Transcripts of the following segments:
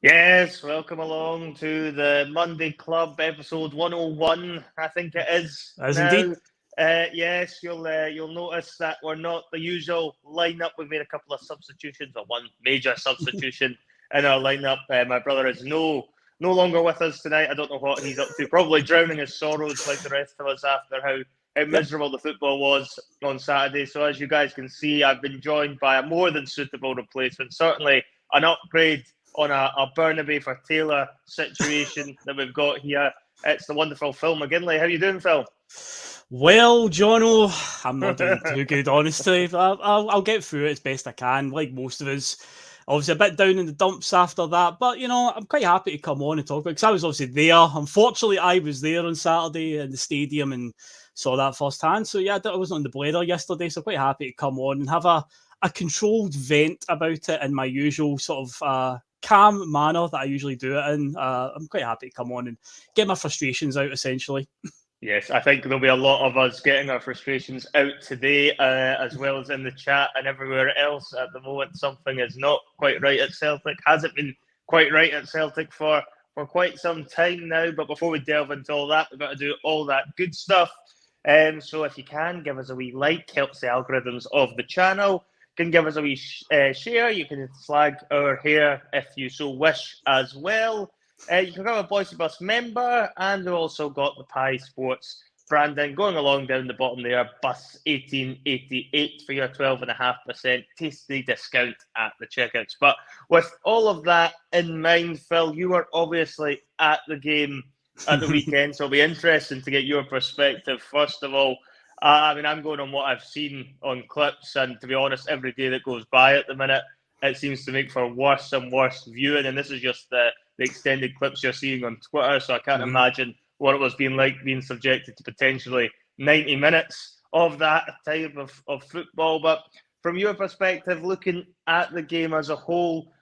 Yes, welcome along to the Monday Club episode 101, I think it is As now. indeed. Yes, you'll notice that we're not the usual lineup. We've made a couple of substitutions, or one major substitution in our lineup. My brother is no longer with us tonight. I don't know what he's up to. Probably drowning his sorrows like the rest of us after how miserable the football was on Saturday. So as you guys can see, I've been joined by a more than suitable replacement. Certainly an upgrade on a Burnaby for Taylor situation that we've got here. It's the wonderful Phil McGinley. How you doing, Phil? Well, Jono, I'm not doing too good, honestly. I'll get through it as best I can, like most of us. Obviously, a bit down in the dumps after that, but I'm quite happy to come on and talk about it because I was obviously there. Unfortunately, I was there on Saturday in the stadium and saw that firsthand. So, yeah, I wasn't on the Blether yesterday, so quite happy to come on and have a controlled vent about it in my usual sort of calm manner that I usually do it in. I'm quite happy to come on and get my frustrations out, essentially. Yes, I think there'll be a lot of us getting our frustrations out today, as well as in the chat and everywhere else. At the moment, something is not quite right at Celtic. Hasn't been quite right at Celtic for quite some time now. But before we delve into all that, we've got to do all that good stuff. So if you can, give us a wee like, helps the algorithms of the channel. You can give us a wee share. You can slag our hair if you so wish as well. You can become a Bhoycie Bus member, and we've also got the Pie Sports branding going along down the bottom there. Bus 1888 for your 12.5% tasty discount at the checkouts. But with all of that in mind, Phil, you were obviously at the game at the weekend, so it'll be interesting to get your perspective. First of all, I'm going on what I've seen on clips, and to be honest, every day that goes by at the minute, it seems to make for worse and worse viewing. And this is just the extended clips you're seeing on Twitter, so I can't imagine what it was being like being subjected to potentially 90 minutes of that type of football. But from your perspective, looking at the game as a whole,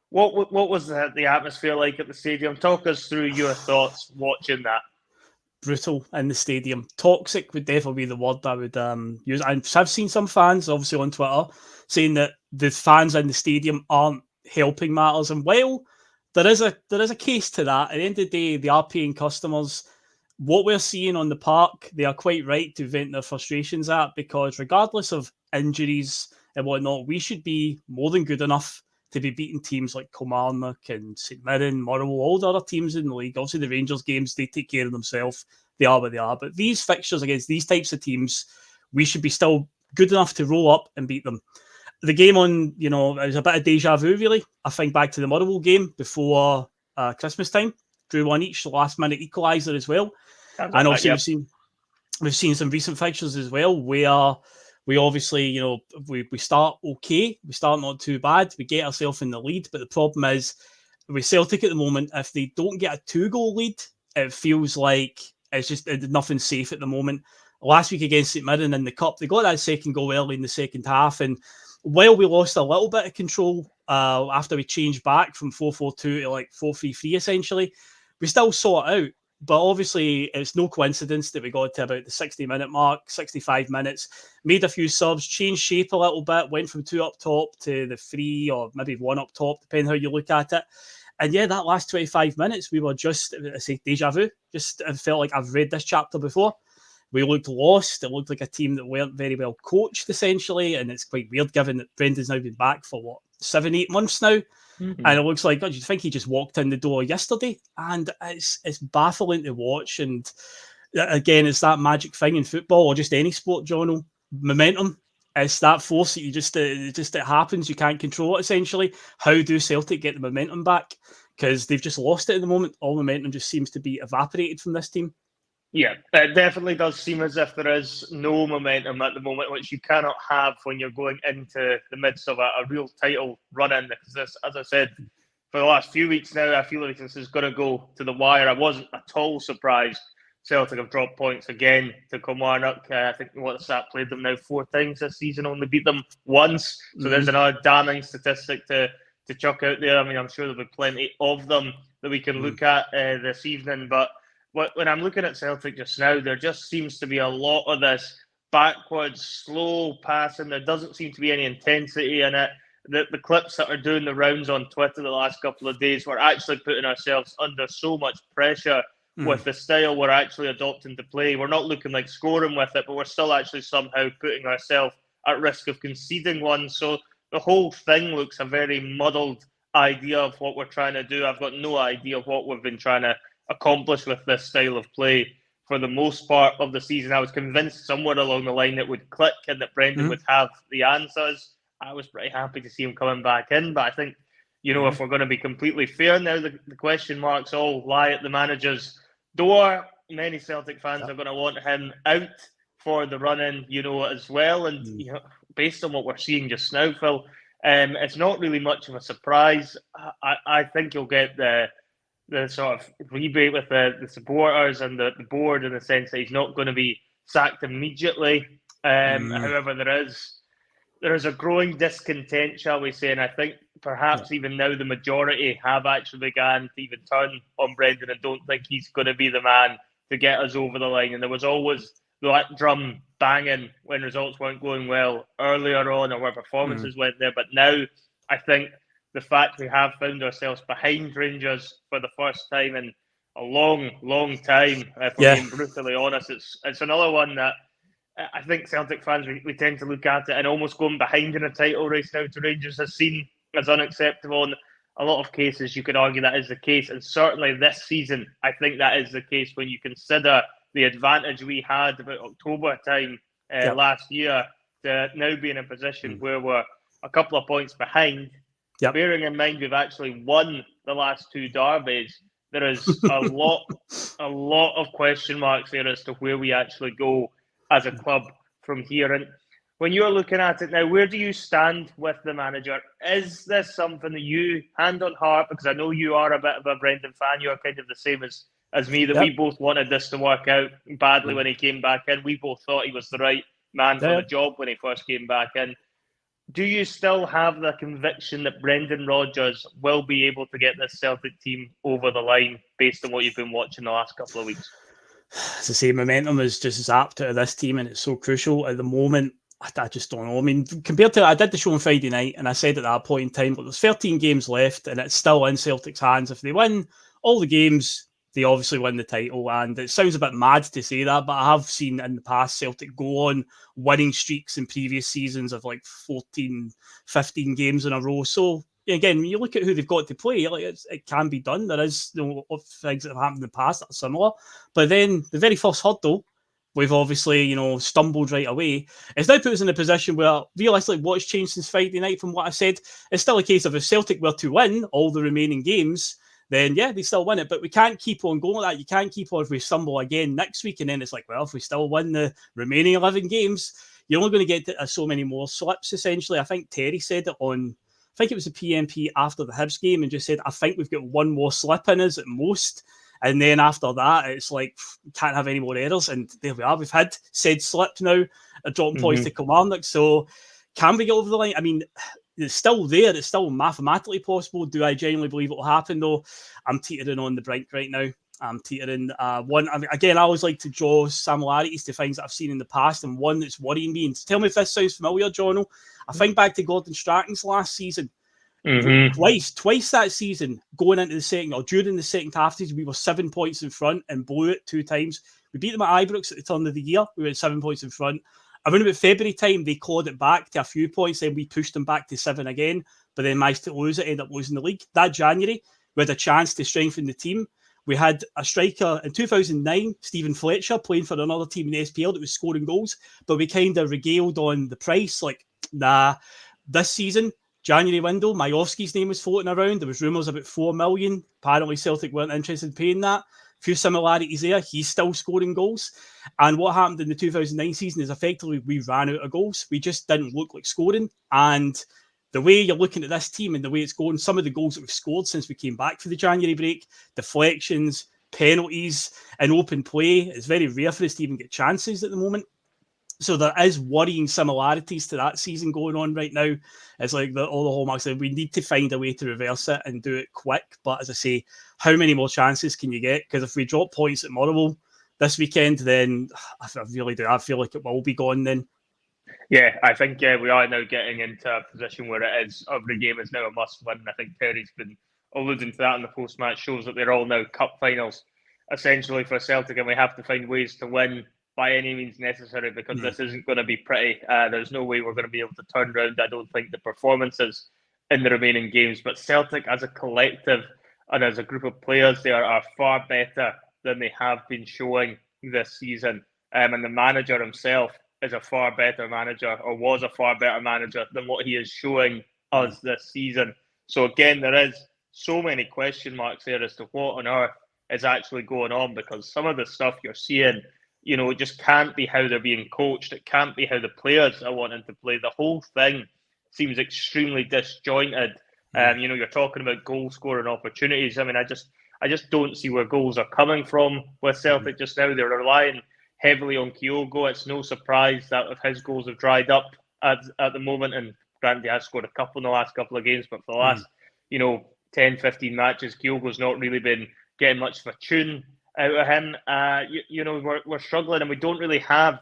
what was the atmosphere like at the stadium? Talk us through your thoughts watching that. Brutal in the stadium. Toxic would definitely be the word I would use. I've seen some fans, obviously, on Twitter saying that the fans in the stadium aren't helping matters. And while there is a case to that, at the end of the day, they are paying customers. What we're seeing on the park, they are quite right to vent their frustrations at, because regardless of injuries and whatnot, we should be more than good enough to be beating teams like Kilmarnock and St Mirren, Motherwell, all the other teams in the league. Obviously, the Rangers games, they take care of themselves. They are what they are. But these fixtures against these types of teams, we should be still good enough to roll up and beat them. The game it was a bit of deja vu, really. I think back to the Motherwell game before Christmas time. Drew one each, last minute equaliser as well. And obviously, we've seen some recent fixtures as well where we obviously, we start okay. We start not too bad. We get ourselves in the lead. But the problem is, with Celtic at the moment, if they don't get a 2-goal lead, it feels like it's just nothing safe at the moment. Last week against St Mirren in the Cup, they got that second goal early in the second half. And while we lost a little bit of control after we changed back from 4-4-2 to like 4-3-3, essentially, we still saw it out. But obviously, it's no coincidence that we got to about the 60-minute mark, 65 minutes, made a few subs, changed shape a little bit, went from 2 up top to the 3 or maybe 1 up top, depending how you look at it. And yeah, that last 25 minutes, we were just, I say deja vu, just I felt like I've read this chapter before. We looked lost. It looked like a team that weren't very well coached, essentially. And it's quite weird given that Brendan's now been back for 7-8 months now. Mm-hmm. And it looks like, God, you'd think he just walked in the door yesterday. And it's baffling to watch. And again, it's that magic thing in football or just any sport, Jono. Momentum. It's that force that it happens. You can't control it, essentially. How do Celtic get the momentum back? Because they've just lost it at the moment. All momentum just seems to be evaporated from this team. Yeah, it definitely does seem as if there is no momentum at the moment, which you cannot have when you're going into the midst of a real title run-in. Because this, as I said, for the last few weeks now, I feel like this is going to go to the wire. I wasn't at all surprised Celtic have dropped points again to Kilmarnock. I think WhatsApp played them now 4 times this season, only beat them once. So there's another damning statistic to chuck out there. I mean, I'm sure there'll be plenty of them that we can look at this evening, but when I'm looking at Celtic just now, there just seems to be a lot of this backwards, slow passing. There doesn't seem to be any intensity in it. the clips that are doing the rounds on Twitter the last couple of days, we're actually putting ourselves under so much pressure with the style we're actually adopting to play. We're not looking like scoring with it, but we're still actually somehow putting ourselves at risk of conceding one. So the whole thing looks a very muddled idea of what we're trying to do. I've got no idea of what we've been trying to accomplish with this style of play for the most part of the season. I was convinced somewhere along the line it would click and that Brendan would have the answers. I was pretty happy to see him coming back in, but I think, if we're going to be completely fair now, the question marks all lie at the manager's door. Many Celtic fans are going to want him out for the run-in, as well. And based on what we're seeing just now, Phil, it's not really much of a surprise. I think you'll get the sort of rebate with the supporters and the board, in the sense that he's not going to be sacked immediately. However, there is a growing discontent, shall we say, and I think perhaps even now the majority have actually began to even turn on Brendan and don't think he's going to be the man to get us over the line. And there was always that drum banging when results weren't going well earlier on, or where performances went there. But now I think the fact we have found ourselves behind Rangers for the first time in a long, long time, if we're being brutally honest, it's another one that I think Celtic fans, we tend to look at it, and almost going behind in a title race now to Rangers is seen as unacceptable. In a lot of cases, you could argue that is the case. And certainly this season, I think that is the case when you consider the advantage we had about October time last year to now be in a position where we're a couple of points behind. Bearing in mind we've actually won the last two derbies, there is a lot of question marks there as to where we actually go as a club from here. And when you're looking at it now, where do you stand with the manager? Is this something that you, hand on heart, because I know you are a bit of a Brendan fan, you're kind of the same as me, that we both wanted this to work out badly when he came back in. We both thought he was the right man for the job when he first came back in. Do you still have the conviction that Brendan Rodgers will be able to get this Celtic team over the line based on what you've been watching the last couple of weeks? As I say, momentum is just zapped out of this team, and it's so crucial at the moment. I just don't know. I mean, compared to, I did the show on Friday night, and I said at that point in time, there's 13 games left, and it's still in Celtic's hands. If they win all the games, they obviously win the title. And it sounds a bit mad to say that, but I have seen in the past Celtic go on winning streaks in previous seasons of like 14, 15 games in a row. So again, when you look at who they've got to play, like it can be done. There is things that have happened in the past that are similar. But then the very first hurdle, we've obviously, stumbled right away. It's now put us in a position where, realistically, what's changed since Friday night from what I said? It's still a case of if Celtic were to win all the remaining games, then they still win it. But we can't keep on going like that. You can't keep on if we stumble again next week, and then it's like, well, if we still win the remaining 11 games, you're only going to get so many more slips, essentially. I think Terry said it on, I think it was a PMP after the Hibs game, and just said, I think we've got one more slip in us at most. And then after that, it's like, can't have any more errors. And there we are. We've had said slip now, a dropping points to Kilmarnock. So can we get over the line? I mean, it's still there. It's still mathematically possible. Do I genuinely believe it will happen, though? I'm teetering on the brink right now. I'm teetering. I always like to draw similarities to things that I've seen in the past, and one that's worrying me. And tell me if this sounds familiar, Jono. I think back to Gordon Strachan's last season. Twice that season, going into the second or during the second half, we were 7 points in front and blew it 2 times. We beat them at Ibrox at the turn of the year. We were 7 points in front. Around about February time, they clawed it back to a few points. Then we pushed them back to 7 again, but then managed to lose it, end up losing the league. That January, we had a chance to strengthen the team. We had a striker in 2009, Stephen Fletcher, playing for another team in the SPL that was scoring goals, but we kind of regaled on the price. Like, this season, January window, Majowski's name was floating around. There was rumours about 4 million. Apparently Celtic weren't interested in paying that. A few similarities there. He's still scoring goals. And what happened in the 2009 season is effectively we ran out of goals. We just didn't look like scoring. And the way you're looking at this team and the way it's going, some of the goals that we've scored since we came back for the January break, deflections, penalties, and open play, it's very rare for us to even get chances at the moment. So there is worrying similarities to that season going on right now. It's like all the hallmarks. We need to find a way to reverse it and do it quick. But as I say, how many more chances can you get? Because if we drop points at Motherwell this weekend, then I really do. I feel like it will be gone then. Yeah, I think we are now getting into a position where it is every game is now a must win. I think Terry's been alluding to that in the post match, shows that they're all now cup finals essentially for Celtic, and we have to find ways to win by any means necessary because this isn't going to be pretty. There's no way we're going to be able to turn around, I don't think, the performances in the remaining games. But Celtic as a collective and as a group of players, they are far better than they have been showing this season. And the manager himself is a far better manager, or was a far better manager than what he is showing us this season. So again, there is so many question marks there as to what on earth is actually going on, because some of the stuff you're seeing, it just can't be how they're being coached. It can't be how the players are wanting to play. The whole thing seems extremely disjointed. You're talking about goal scoring opportunities. I mean, I just don't see where goals are coming from with Celtic just now. They're relying heavily on Kyogo. It's no surprise that if his goals have dried up at the moment, and granted he has scored a couple in the last couple of games, but for the last 10, 15 matches, Kyogo's not really been getting much of a tune out of him. We're struggling, and we don't really have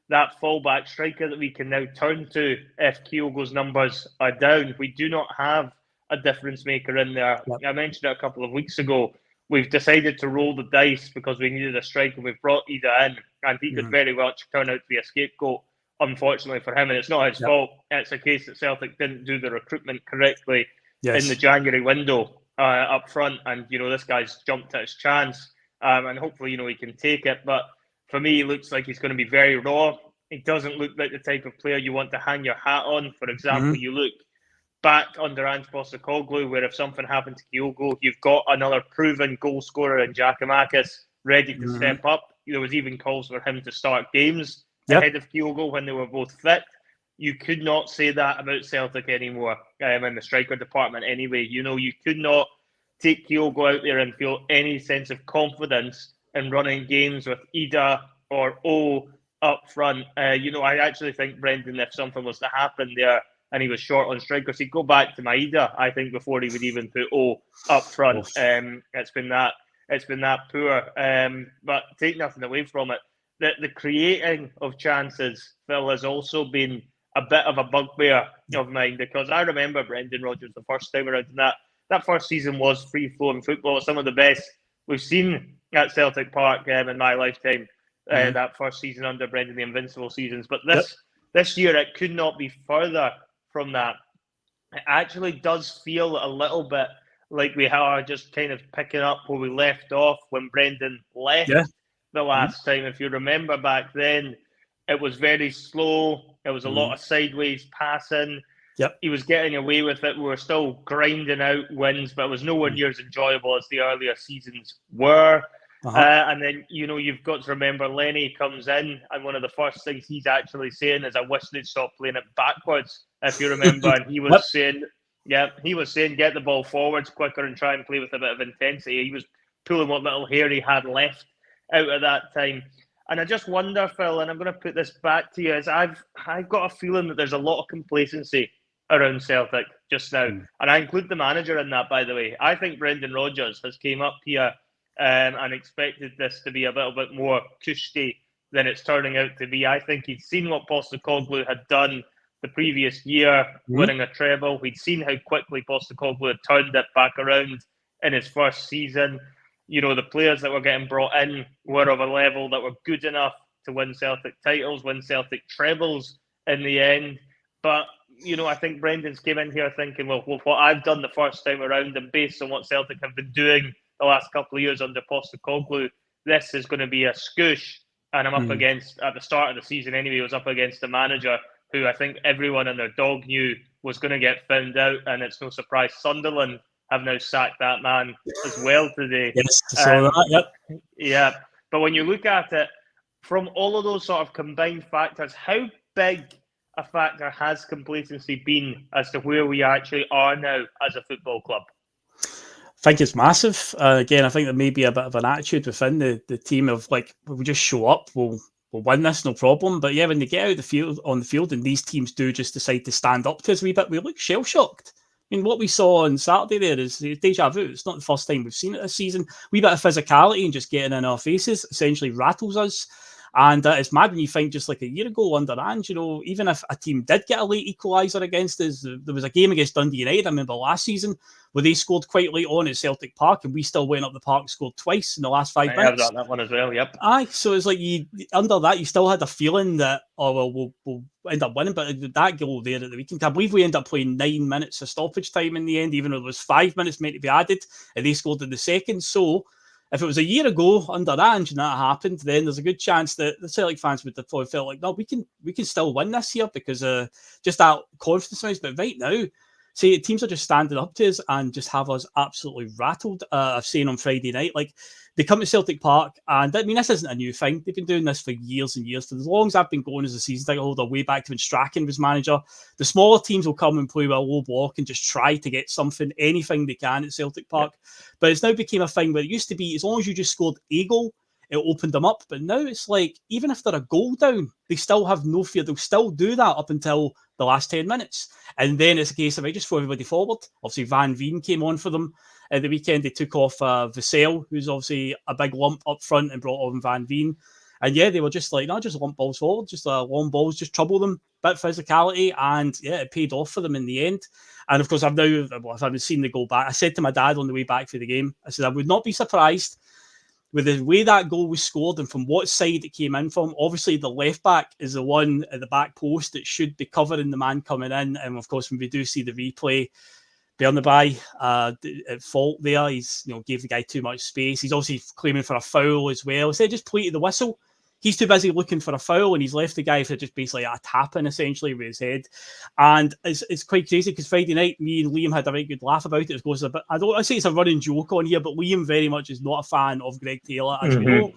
that fallback striker that we can now turn to if Kyogo's numbers are down. We do not have a difference maker in there. Yep. I mentioned it a couple of weeks ago. We've decided to roll the dice because we needed a striker. We've brought Ida in, and he could very much turn out to be a scapegoat, unfortunately for him. And it's not his fault. It's a case that Celtic didn't do the recruitment correctly in the January window up front. And, this guy's jumped at his chance. And hopefully, he can take it. But for me, he looks like he's going to be very raw. He doesn't look like the type of player you want to hang your hat on. For example, you look back under Ange Postecoglou, where if something happened to Kyogo, you've got another proven goal scorer in Giacomakis ready to step up. There was even calls for him to start games ahead of Kyogo when they were both fit. You could not say that about Celtic anymore in the striker department anyway. You could not take Kyogo out there and feel any sense of confidence in running games with Ida or O up front. I actually think, Brendan, if something was to happen there and he was short on strikers, he'd go back to Maeda, I think, before he would even put O up front. It's been that poor. But take nothing away from it. The creating of chances, Phil, has also been a bit of a bugbear of mine, because I remember Brendan Rodgers the first time around, and that first season was free-flowing football. Some of the best we've seen at Celtic Park in my lifetime, that first season under Brendan, the Invincible seasons. But this year, it could not be further from that. It actually does feel a little bit like we are just kind of picking up where we left off when Brendan left the last time. If you remember back then, it was very slow. It was a lot of sideways passing. He was getting away with it. We were still grinding out wins, but it was nowhere near as enjoyable as the earlier seasons were. And then, you've got to remember, Lenny comes in, and one of the first things he's actually saying is, I wish they'd stop playing it backwards, if you remember. And he was saying, get the ball forwards quicker and try and play with a bit of intensity. He was pulling what little hair he had left out at that time. And I just wonder, Phil, and I'm going to put this back to you, is I've got a feeling that there's a lot of complacency around Celtic just now. And I include the manager in that, by the way. I think Brendan Rodgers has came up here and expected this to be a little bit more cushy than it's turning out to be. I think he'd seen what Postecoglou had done the previous year, winning a treble. We'd seen how quickly Postecoglou had turned it back around in his first season. The players that were getting brought in were of a level that were good enough to win Celtic titles, win Celtic trebles in the end. But, I think Brendan's came in here thinking, well, what I've done the first time around, and based on what Celtic have been doing the last couple of years under Postecoglou, this is going to be a scoosh. And I'm up against, at the start of the season anyway, I was up against a manager who I think everyone and their dog knew was going to get found out. And it's no surprise Sunderland have now sacked that man as well today. Yes, I saw that, Yeah, but when you look at it, from all of those sort of combined factors, how big a factor has complacency been as to where we actually are now as a football club? I think it's massive. Again, I think there may be a bit of an attitude within the team of like, we'll just show up, we'll win this, no problem. But yeah, when they get out on the field and these teams do just decide to stand up to us a wee bit, we look shell-shocked. I mean, what we saw on Saturday there is deja vu. It's not the first time we've seen it this season. Wee bit of physicality and just getting in our faces essentially rattles us. And it's mad when you think just like a year ago under Ange, you know, even if a team did get a late equaliser against us, there was a game against Dundee United, I remember last season, where they scored quite late on at Celtic Park, and we still went up the park, scored twice in the last 5 minutes. I've got that one as well, yep. Aye, so it's like you under that, you still had a feeling that, oh, well, we'll end up winning, but that goal there at the weekend, I believe we ended up playing 9 minutes of stoppage time in the end, even though there was 5 minutes meant to be added, and they scored in the second. So if it was a year ago under Ange and that happened, then there's a good chance that the Celtic fans would have probably felt like, no, we can still win this year because just that confidence. But right now, see, teams are just standing up to us and just have us absolutely rattled. I've seen on Friday night, like, they come to Celtic Park, and I mean, this isn't a new thing. They've been doing this for years and years. For as long as I've been going as a season title holder, way back to when Strachan was manager, the smaller teams will come and play with a low block and just try to get something, anything they can at Celtic Park. Yep. But it's now became a thing where it used to be, as long as you just scored a goal, it opened them up. But now it's like, even if they're a goal down, they still have no fear. They'll still do that up until the last 10 minutes. And then it's a case of, I just throw everybody forward. Obviously, Van Veen came on for them at the weekend. They took off Vassell, who's obviously a big lump up front, and brought on Van Veen. And yeah, they were just like, no, just lump balls forward, just long balls, just trouble them, bit of physicality. And yeah, it paid off for them in the end. And of course, if I've seen the goal back, I said to my dad on the way back for the game, I said, I would not be surprised with the way that goal was scored and from what side it came in from. Obviously, the left back is the one at the back post that should be covering the man coming in. And of course, when we do see the replay, Bernabei at fault there. He's gave the guy too much space. He's obviously claiming for a foul as well. Instead of just pleated the whistle, he's too busy looking for a foul, and he's left the guy for just basically a tap-in essentially with his head. And it's quite crazy because Friday night, me and Liam had a very good laugh about it. It goes a bit, I don't want to say it's a running joke on here, but Liam very much is not a fan of Greg Taylor, as we know.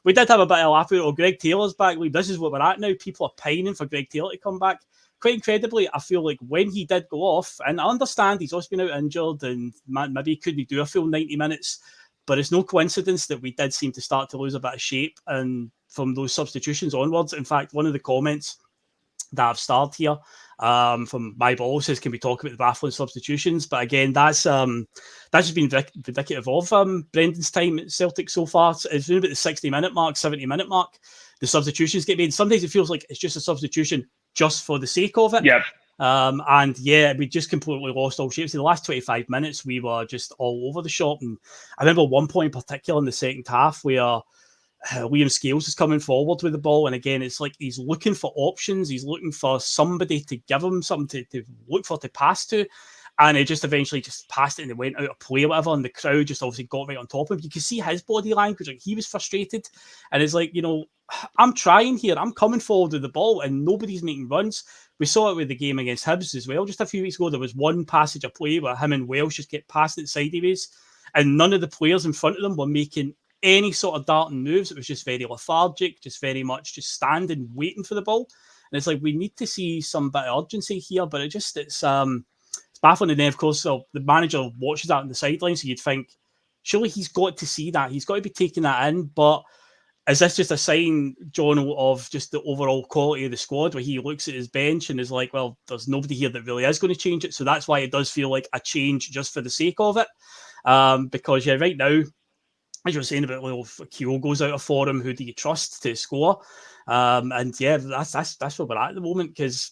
We did have a bit of a laugh about it. Oh, Greg Taylor's back. Liam, this is what we're at now. People are pining for Greg Taylor to come back. Quite incredibly, I feel like when he did go off, and I understand he's also been out injured and maybe he couldn't do a full 90 minutes, but it's no coincidence that we did seem to start to lose a bit of shape and from those substitutions onwards. In fact, one of the comments that I've starred here from my ball says, can we talk about the baffling substitutions? But again, that's just been indicative of Brendan's time at Celtic so far. It's been about the 60-minute mark, 70-minute mark. The substitutions get made. Sometimes it feels like it's just a substitution just for the sake of it. Yeah. And yeah, we just completely lost all shape. So the last 25 minutes, we were just all over the shop. And I remember one point in particular in the second half where Liam Scales is coming forward with the ball. And again, it's like he's looking for options. He's looking for somebody to give him something to look for, to pass to. And he just eventually just passed it and it went out of play or whatever. And the crowd just obviously got right on top of him. You can see his body language. Like, he was frustrated. And it's like, I'm trying here. I'm coming forward with the ball and nobody's making runs. We saw it with the game against Hibs as well. Just a few weeks ago, there was one passage of play where him and Welsh just kept passing it sideways. And none of the players in front of them were making any sort of darting moves. It was just very lethargic, just very much just standing, waiting for the ball. And it's like, we need to see some bit of urgency here, but it's baffling. And then, of course, so the manager watches that on the sideline, so you'd think, surely he's got to see that. He's got to be taking that in. But is this just a sign, John, of just the overall quality of the squad, where he looks at his bench and is like, well, there's nobody here that really is going to change it. So that's why it does feel like a change just for the sake of it. Because, yeah, right now, as you were saying about, well, if Keogh goes out of form, who do you trust to score? And yeah, that's where we're at the moment, because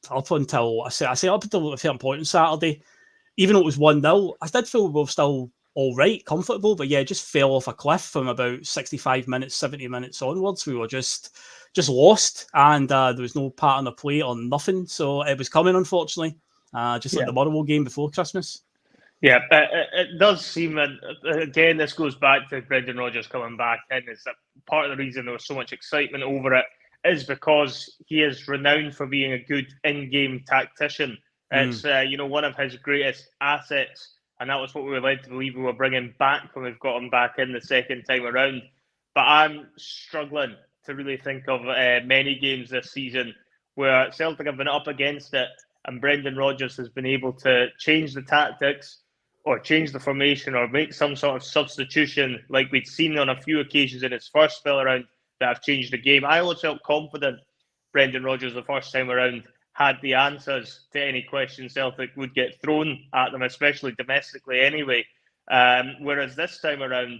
up until up until a certain point on Saturday, even though it was 1-0, I did feel we were still all right, comfortable, but yeah, it just fell off a cliff from about 65 minutes, 70 minutes onwards. We were just lost, and there was no pattern of play or nothing. So it was coming, unfortunately, like the Motherwell game before Christmas. Yeah, it does seem, and again, this goes back to Brendan Rodgers coming back in, is that part of the reason there was so much excitement over it is because he is renowned for being a good in-game tactician. It's one of his greatest assets, and that was what we were led to believe we were bringing back when we've got him back in the second time around. But I'm struggling to really think of many games this season where Celtic have been up against it and Brendan Rodgers has been able to change the tactics or change the formation or make some sort of substitution like we'd seen on a few occasions in his first spell around that have changed the game. I always felt confident Brendan Rodgers the first time around had the answers to any questions Celtic would get thrown at them, especially domestically anyway. Whereas this time around,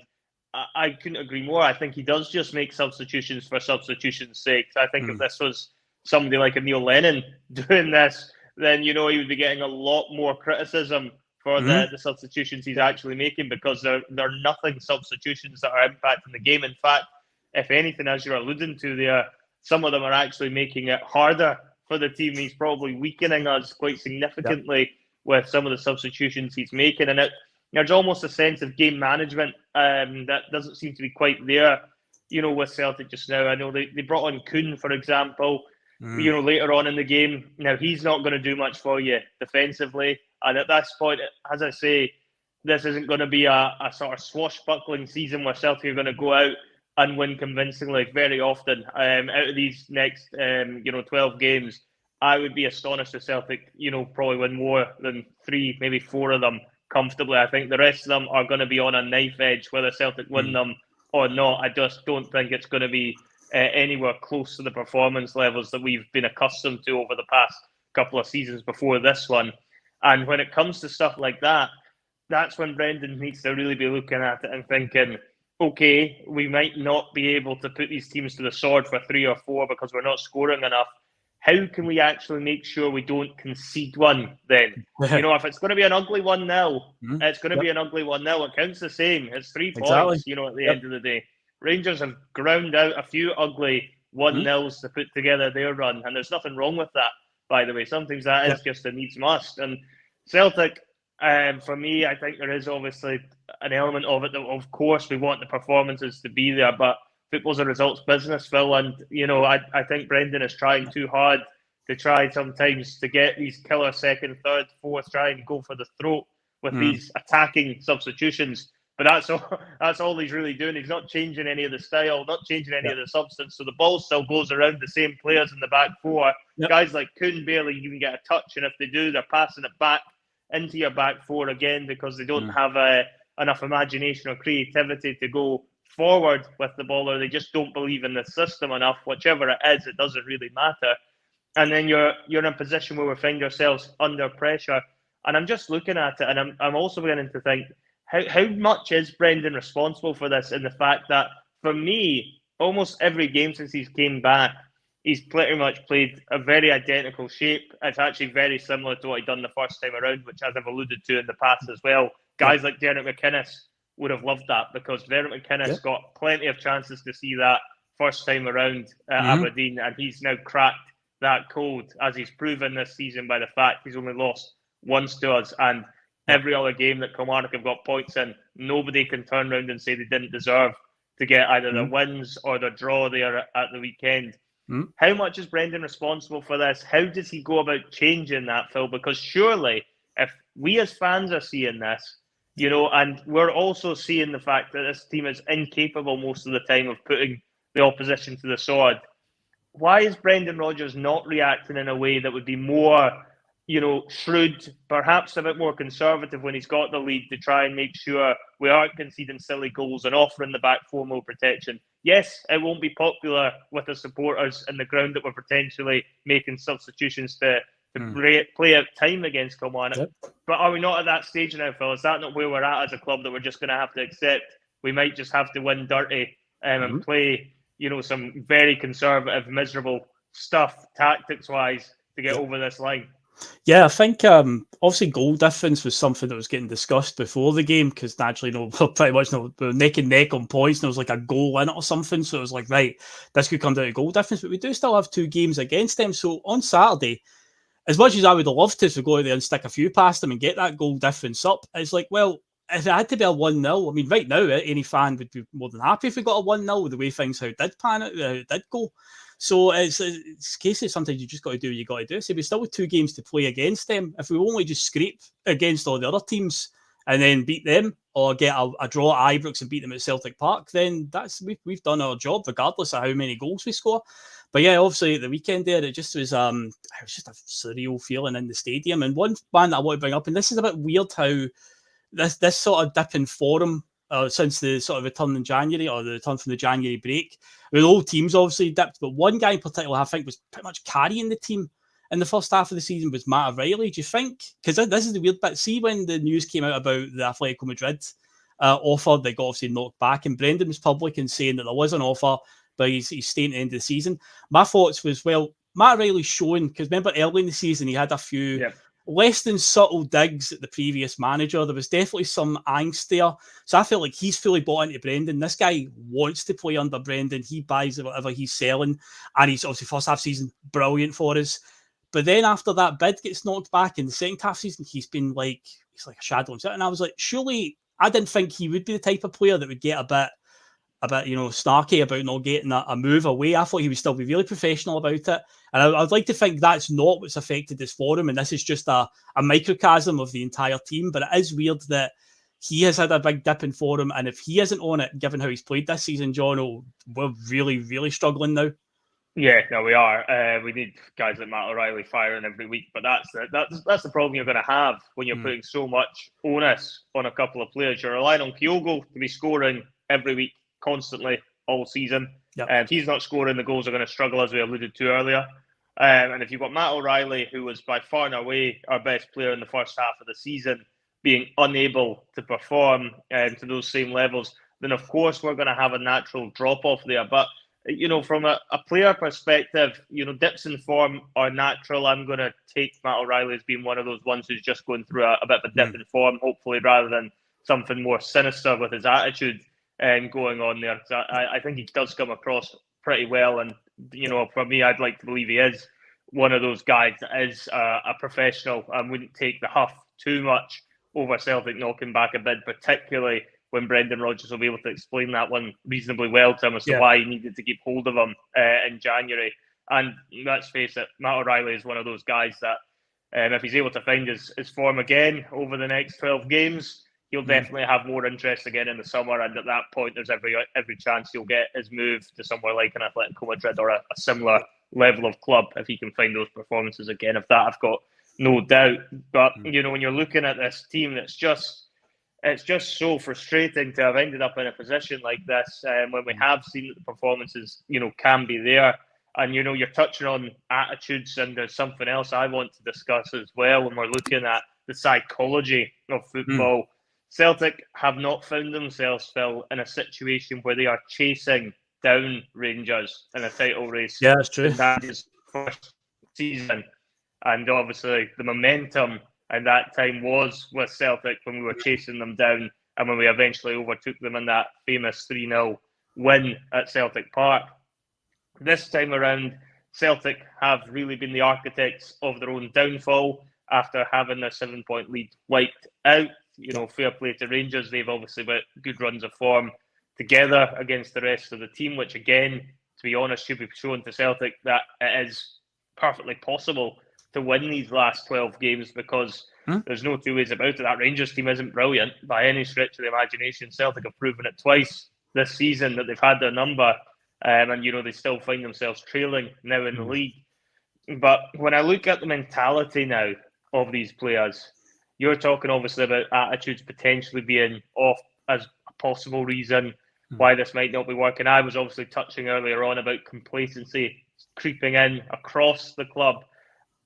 I couldn't agree more. I think he does just make substitutions for substitution's sake. I think if this was somebody like a Neil Lennon doing this, then he would be getting a lot more criticism for the substitutions he's actually making, because they're nothing substitutions that are impacting the game. In fact, if anything, as you're alluding to there, some of them are actually making it harder for the team. He's probably weakening us quite significantly with some of the substitutions he's making. And there's almost a sense of game management that doesn't seem to be quite there, with Celtic just now. I know they brought on Kuhn, for example, later on in the game. Now, he's not going to do much for you defensively. And at this point, as I say, this isn't going to be a sort of swashbuckling season where Celtic are going to go out and win convincingly very often. Out of these next, 12 games, I would be astonished if Celtic, probably win more than 3, maybe 4 of them comfortably. I think the rest of them are going to be on a knife edge, whether Celtic win them or not. I just don't think it's going to be anywhere close to the performance levels that we've been accustomed to over the past couple of seasons before this one. And when it comes to stuff like that, that's when Brendan needs to really be looking at it and thinking, okay, we might not be able to put these teams to the sword for 3 or 4 because we're not scoring enough. How can we actually make sure we don't concede one then? If it's going to be an ugly 1-0, it's going to be an ugly 1-0. It counts the same. It's 3 points, at the end of the day. Rangers have ground out a few ugly 1-0s to put together their run, and there's nothing wrong with that, by the way. Sometimes that is just a needs must. And Celtic, for me, I think there is obviously an element of it that, of course, we want the performances to be there, but football's a results business, Phil, and I think Brendan is trying too hard to try sometimes to get these killer second, third, fourth, try and go for the throat with these attacking substitutions. But that's all he's really doing. He's not changing any of the style, not changing any of the substance. So the ball still goes around the same players in the back four. Guys like Kuhn barely even get a touch, and if they do, they're passing it back into your back four again because they don't have enough imagination or creativity to go forward with the ball, or they just don't believe in the system enough. Whichever it is, it doesn't really matter. And then you're in a position where we find ourselves under pressure. And I'm just looking at it, and I'm also beginning to think, how much is Brendan responsible for this? In the fact that, for me, almost every game since he's came back, he's pretty much played a very identical shape. It's actually very similar to what he'd done the first time around, which, as I've alluded to in the past as well, guys like Derek McInnes would have loved that, because Derek McInnes got plenty of chances to see that first time around at Aberdeen, and he's now cracked that code, as he's proven this season by the fact he's only lost once to us, and every other game that Kilmarnock have got points in, nobody can turn around and say they didn't deserve to get either the wins or the draw there at the weekend. How much is Brendan responsible for this? How does he go about changing that, Phil? Because surely, if we as fans are seeing this, and we're also seeing the fact that this team is incapable most of the time of putting the opposition to the sword, why is Brendan Rodgers not reacting in a way that would be more, shrewd, perhaps a bit more conservative when he's got the lead, to try and make sure we aren't conceding silly goals and offering the back four more protection? Yes, it won't be popular with the supporters in the ground that we're potentially making substitutions to play out time against Kilmarnock. But are we not at that stage now, Phil? Is that not where we're at as a club, that we're just going to have to accept we might just have to win dirty and play, some very conservative, miserable stuff tactics-wise to get over this line? Yeah, I think obviously goal difference was something that was getting discussed before the game, because naturally, pretty much we're neck and neck on points, and there was like a goal in it or something. So it was like, right, this could come down to goal difference, but we do still have 2 games against them. So on Saturday, as much as I would have loved to go out there and stick a few past them and get that goal difference up, it's like, well, if it had to be a 1-0, I mean, right now, any fan would be more than happy if we got a 1-0 with the way things did pan out, did go. So it's cases sometimes you just got to do what you got to do. So we still have 2 games to play against them. If we only just scrape against all the other teams and then beat them, or get a draw at Ibrox and beat them at Celtic Park, then we've done our job, regardless of how many goals we score. But yeah, obviously at the weekend there, it was just a surreal feeling in the stadium. And one man that I want to bring up, and this is a bit weird how this sort of dip in form since the sort of return in January, or the return from the January break. I mean, all teams obviously dipped, but one guy in particular I think was pretty much carrying the team in the first half of the season was Matt O'Reilly. Do you think? Because this is the weird bit. See, when the news came out about the Atletico Madrid offer that got obviously knocked back. And Brendan was public in saying that there was an offer, but he's staying at the end of the season. My thoughts was, well, Matt Riley's showing, because remember early in the season, he had a few less than subtle digs at the previous manager. There was definitely some angst there. So I felt like he's fully bought into Brendan. This guy wants to play under Brendan. He buys whatever he's selling. And he's obviously first half season, brilliant for us. But then after that bid gets knocked back in the second half season, he's like a shadow himself. And I was like, surely I didn't think he would be the type of player that would get a bit snarky about not getting a move away. I thought he would still be really professional about it. And I'd like to think that's not what's affected this for him. And this is just a microcosm of the entire team. But it is weird that he has had a big dip in form. And if he isn't on it, given how he's played this season, John, we're really, really struggling now. Yeah, no, we are. We need guys like Matt O'Reilly firing every week, but that's the problem you're going to have when you're putting so much onus on a couple of players. You're relying on Kyogo to be scoring every week, constantly, all season. Yep. If he's not scoring, the goals are going to struggle, as we alluded to earlier. And if you've got Matt O'Reilly, who was by far and away our best player in the first half of the season, being unable to perform to those same levels, then of course we're going to have a natural drop-off there. But from a player perspective, dips in form are natural. I'm going to take Matt O'Reilly as being one of those ones who's just going through a bit of a dip in form, hopefully, rather than something more sinister with his attitude going on there. So I think he does come across pretty well. And, for me, I'd like to believe he is one of those guys that is a professional and wouldn't take the huff too much over Celtic knocking back a bid, particularly when Brendan Rodgers will be able to explain that one reasonably well to him as to why he needed to keep hold of him in January. And let's face it, Matt O'Reilly is one of those guys that if he's able to find his form again over the next 12 games, he'll definitely have more interest again in the summer. And at that point, there's every chance he'll get his move to somewhere like an Atletico Madrid or a similar level of club if he can find those performances again. Of that, I've got no doubt. But, when you're looking at this team, it's just so frustrating to have ended up in a position like this when we have seen that the performances, can be there. And, you're touching on attitudes, and there's something else I want to discuss as well when we're looking at the psychology of football. Celtic have not found themselves, Phil, in a situation where they are chasing down Rangers in a title race. Yeah, that's true. That is first season. And obviously the momentum and that time was with Celtic when we were chasing them down and when we eventually overtook them in that famous 3-0 win at Celtic Park. This time around, Celtic have really been the architects of their own downfall after having their 7-point lead wiped out. Fair play to Rangers. They've obviously got good runs of form together against the rest of the team, which again, to be honest, should be shown to Celtic that it is perfectly possible to win these last 12 games because there's no two ways about it. That Rangers team isn't brilliant by any stretch of the imagination. Celtic have proven it twice this season that they've had their number and, they still find themselves trailing now in the league. But when I look at the mentality now of these players, you're talking obviously about attitudes potentially being off as a possible reason why this might not be working. I was obviously touching earlier on about complacency creeping in across the club.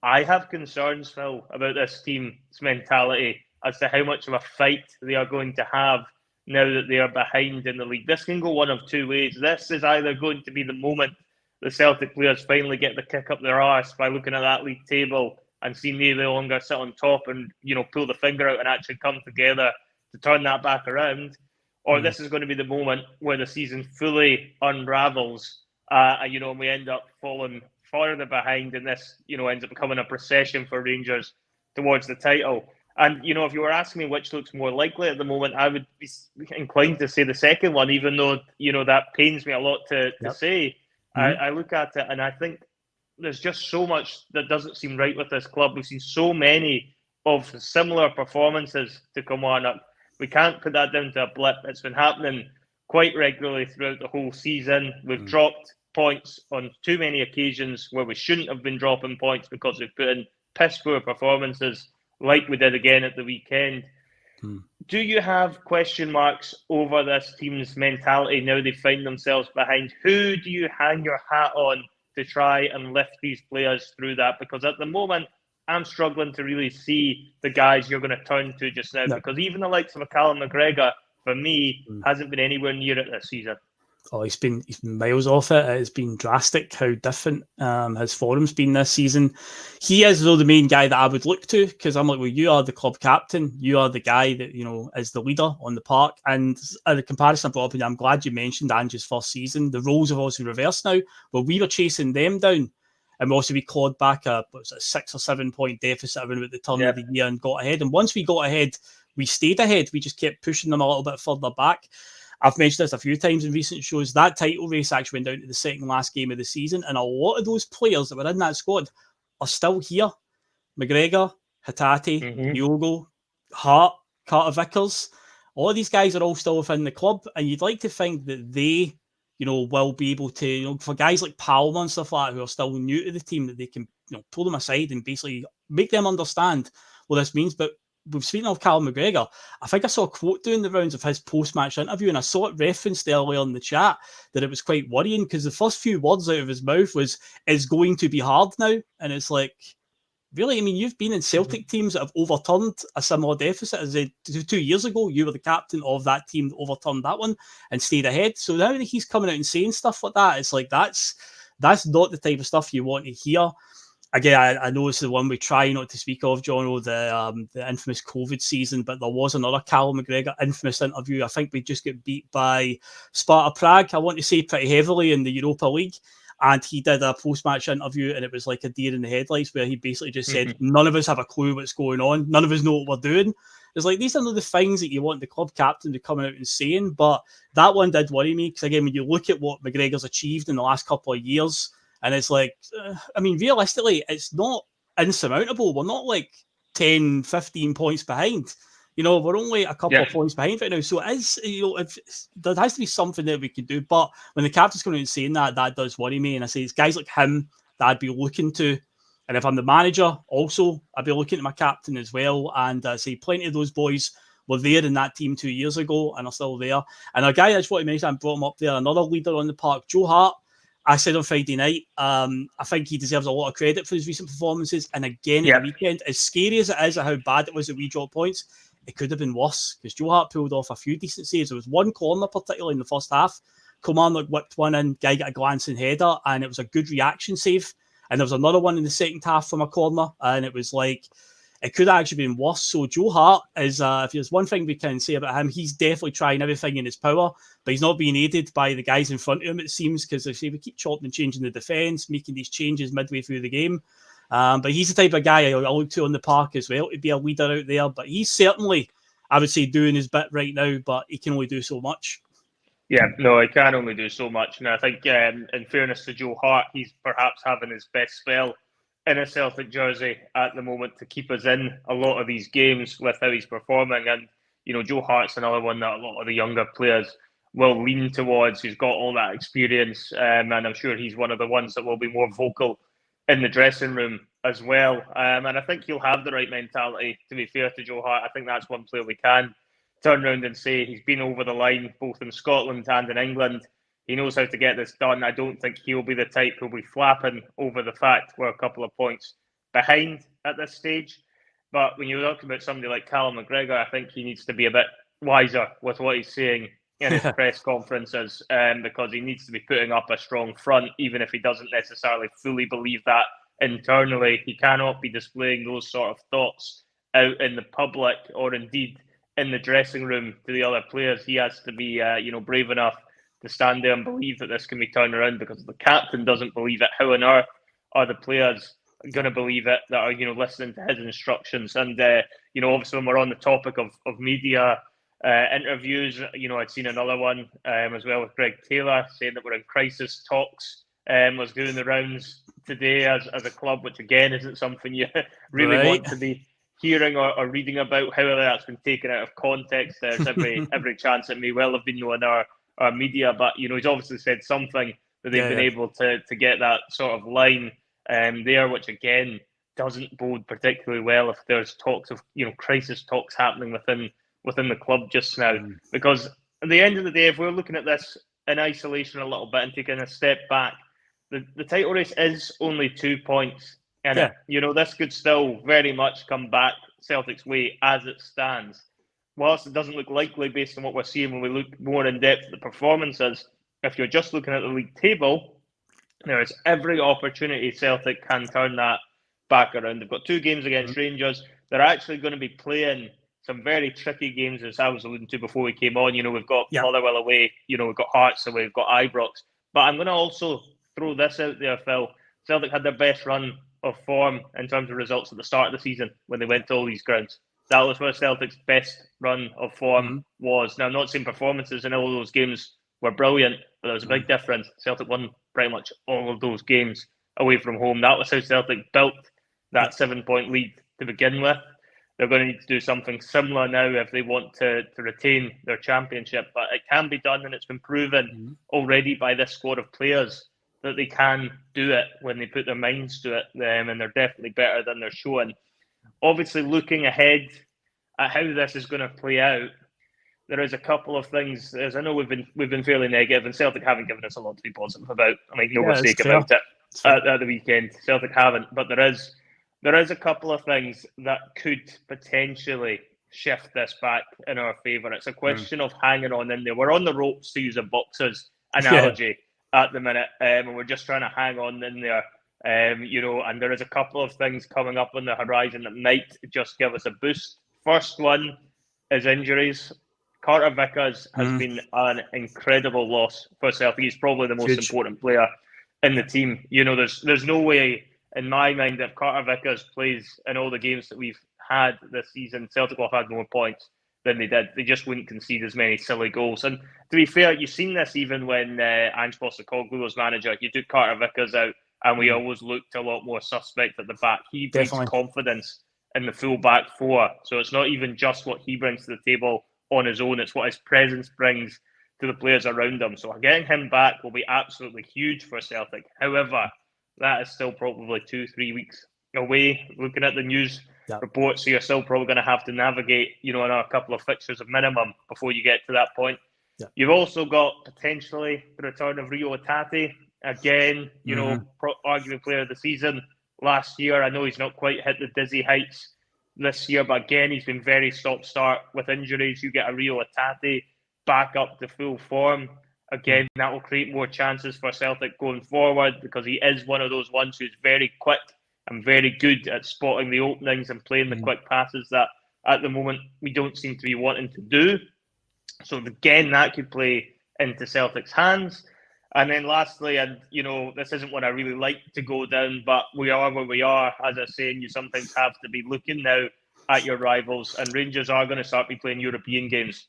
I have concerns, Phil, about this team's mentality as to how much of a fight they are going to have now that they are behind in the league. This can go one of two ways. This is either going to be the moment the Celtic players finally get the kick up their arse by looking at that league table and see me no longer sit on top and, pull the finger out and actually come together to turn that back around. Or this is going to be the moment where the season fully unravels and we end up falling further behind and this, ends up becoming a procession for Rangers towards the title. And, if you were asking me which looks more likely at the moment, I would be inclined to say the second one, even though, that pains me a lot to say. I look at it and I think there's just so much that doesn't seem right with this club. We've seen so many of similar performances to Kilmarnock. We can't put that down to a blip. It's been happening quite regularly throughout the whole season. We've dropped points on too many occasions where we shouldn't have been dropping points because we've put in piss poor performances like we did again at the weekend. Do you have question marks over this team's mentality now they find themselves behind? Who do you hang your hat on to try and lift these players through that? Because at the moment, I'm struggling to really see the guys you're going to turn to just now. Because even the likes of a Callum McGregor, for me, hasn't been anywhere near it this season. Oh, he's been miles off it. It's been drastic how different his form's been this season. He is, though, the main guy that I would look to, because I'm like, well, you are the club captain. You are the guy that, is the leader on the park. And the comparison I brought up, and I'm glad you mentioned Ange's first season. The roles have also reversed now, where we were chasing them down. And we clawed back a 6 or 7 point deficit around at the turn of the year and got ahead. And once we got ahead, we stayed ahead. We just kept pushing them a little bit further back. I've mentioned this a few times in recent shows. That title race actually went down to the second last game of the season, and a lot of those players that were in that squad are still here. McGregor, Hatate, Diogo, Hart, Carter Vickers. All of these guys are all still within the club, and you'd like to think that they, will be able to, for guys like Palmer and stuff like that who are still new to the team, that they can, pull them aside and basically make them understand what this means. But we've seen of Callum McGregor. I think I saw a quote doing the rounds of his post-match interview, and I saw it referenced earlier in the chat that it was quite worrying because the first few words out of his mouth was, "It's going to be hard now." And it's like, really? I mean, you've been in Celtic teams that have overturned a similar deficit. As 2 years ago, you were the captain of that team that overturned that one and stayed ahead. So now that he's coming out and saying stuff like that, it's like, that's not the type of stuff you want to hear. Again, I know it's the one we try not to speak of, John, the infamous COVID season, but there was another Callum McGregor infamous interview. I think we just got beat by Sparta Prague, I want to say, pretty heavily in the Europa League. And he did a post-match interview, and it was like a deer in the headlights, where he basically just said, none of us have a clue what's going on. None of us know what we're doing. It's like, these are not the things that you want the club captain to come out and saying. But that one did worry me, because again, when you look at what McGregor's achieved in the last couple of years, and it's like, I mean, realistically, it's not insurmountable. We're not like 10, 15 points behind. We're only a couple of points behind right now. So it is, there has to be something that we can do. But when the captain's coming out and saying that does worry me. And I say, it's guys like him that I'd be looking to. And if I'm the manager, also, I'd be looking at my captain as well. And I say, plenty of those boys were there in that team 2 years ago and are still there. And a guy I just want to mention, I brought him up there, another leader on the park, Joe Hart. I said on Friday night, I think he deserves a lot of credit for his recent performances. And again, at the weekend, as scary as it is at how bad it was that we dropped points, it could have been worse, because Joe Hart pulled off a few decent saves. There was one corner, particularly in the first half. Kilmarnock whipped one in, guy got a glancing header, and it was a good reaction save. And there was another one in the second half from a corner, and it was like, it could have actually been worse. So Joe Hart is, if there's one thing we can say about him, he's definitely trying everything in his power, but he's not being aided by the guys in front of him, it seems, because they say we keep chopping and changing the defence, making these changes midway through the game. But he's the type of guy I look to on the park as well to be a leader out there. But he's certainly, I would say, doing his bit right now, but he can only do so much. Yeah, no, he can only do so much. And I think, in fairness to Joe Hart, he's perhaps having his best spell in a Celtic jersey at the moment to keep us in a lot of these games with how he's performing. And, Joe Hart's another one that a lot of the younger players will lean towards, who's got all that experience. And I'm sure he's one of the ones that will be more vocal in the dressing room as well. And I think he'll have the right mentality, to be fair to Joe Hart. I think that's one player we can turn around and say he's been over the line, both in Scotland and in England. He knows how to get this done. I don't think he'll be the type who'll be flapping over the fact we're a couple of points behind at this stage. But when you're talking about somebody like Callum McGregor, I think he needs to be a bit wiser with what he's saying in his press conferences, because he needs to be putting up a strong front, even if he doesn't necessarily fully believe that internally. He cannot be displaying those sort of thoughts out in the public, or indeed in the dressing room to the other players. He has to be, brave enough to stand there and believe that this can be turned around, because if the captain doesn't believe it, how on earth are the players going to believe it that are, listening to his instructions? And, obviously when we're on the topic of media interviews, I'd seen another one as well with Greg Taylor saying that we're in crisis talks, was doing the rounds today as a club, which again isn't something you really want to be hearing or reading about. However, that's been taken out of context. There's every chance it may well have been on our media, but he's obviously said something that they've been able to get that sort of line there, which again doesn't bode particularly well if there's talks of crisis talks happening within the club just now. Because at the end of the day, if we're looking at this in isolation a little bit and taking a step back, the title race is only 2 points in it. This could still very much come back Celtic's way as it stands. whilst it doesn't look likely based on what we're seeing when we look more in depth at the performances, if you're just looking at the league table, there is every opportunity Celtic can turn that back around. They've got 2 games against Rangers. They're actually going to be playing some very tricky games, as I was alluding to before we came on. We've got Motherwell away, we've got Hearts away, we've got Ibrox. But I'm going to also throw this out there, Phil. Celtic had their best run of form in terms of results at the start of the season when they went to all these grounds. That was where Celtic's best run of form was. Now, I'm not saying performances in all those games were brilliant, but there was a big difference. Celtic won pretty much all of those games away from home. That was how Celtic built that 7-point lead to begin with. They're going to need to do something similar now if they want to retain their championship. But it can be done, and it's been proven already by this squad of players that they can do it when they put their minds to it, and they're definitely better than they're showing. Obviously, looking ahead at how this is going to play out, there is a couple of things. As I know, we've been fairly negative, and Celtic haven't given us a lot to be positive about. No mistake about it. At the weekend, Celtic haven't, but there is a couple of things that could potentially shift this back in our favour. It's a question of hanging on in there. We're on the ropes, to use a boxer's analogy, at the minute, and we're just trying to hang on in there. And there is a couple of things coming up on the horizon that might just give us a boost. First one is injuries. Carter Vickers has been an incredible loss for Celtic. He's probably the most important player in the team. There's no way in my mind if Carter Vickers plays in all the games that we've had this season, Celtic will have had more points than they did. They just wouldn't concede as many silly goals. And to be fair, you've seen this even when Ange Postecoglou was manager. You took Carter Vickers out, and we always looked a lot more suspect at the back. He brings confidence in the full back four. So it's not even just what he brings to the table on his own. It's what his presence brings to the players around him. So getting him back will be absolutely huge for Celtic. However, that is still probably 2-3 weeks away. Looking at the news reports, so you're still probably going to have to navigate, a couple of fixtures of minimum before you get to that point. You've also got potentially the return of Rio Hatate. Again, arguably player of the season last year. I know he's not quite hit the dizzy heights this year, but again, he's been very stop-start with injuries. You get a Rio Hatate back up to full form. Again, that will create more chances for Celtic going forward because he is one of those ones who's very quick and very good at spotting the openings and playing the quick passes that at the moment we don't seem to be wanting to do. So again, that could play into Celtic's hands. And then lastly, and this isn't what I really like to go down, but we are where we are. As I say, you sometimes have to be looking now at your rivals, and Rangers are going to start be playing European games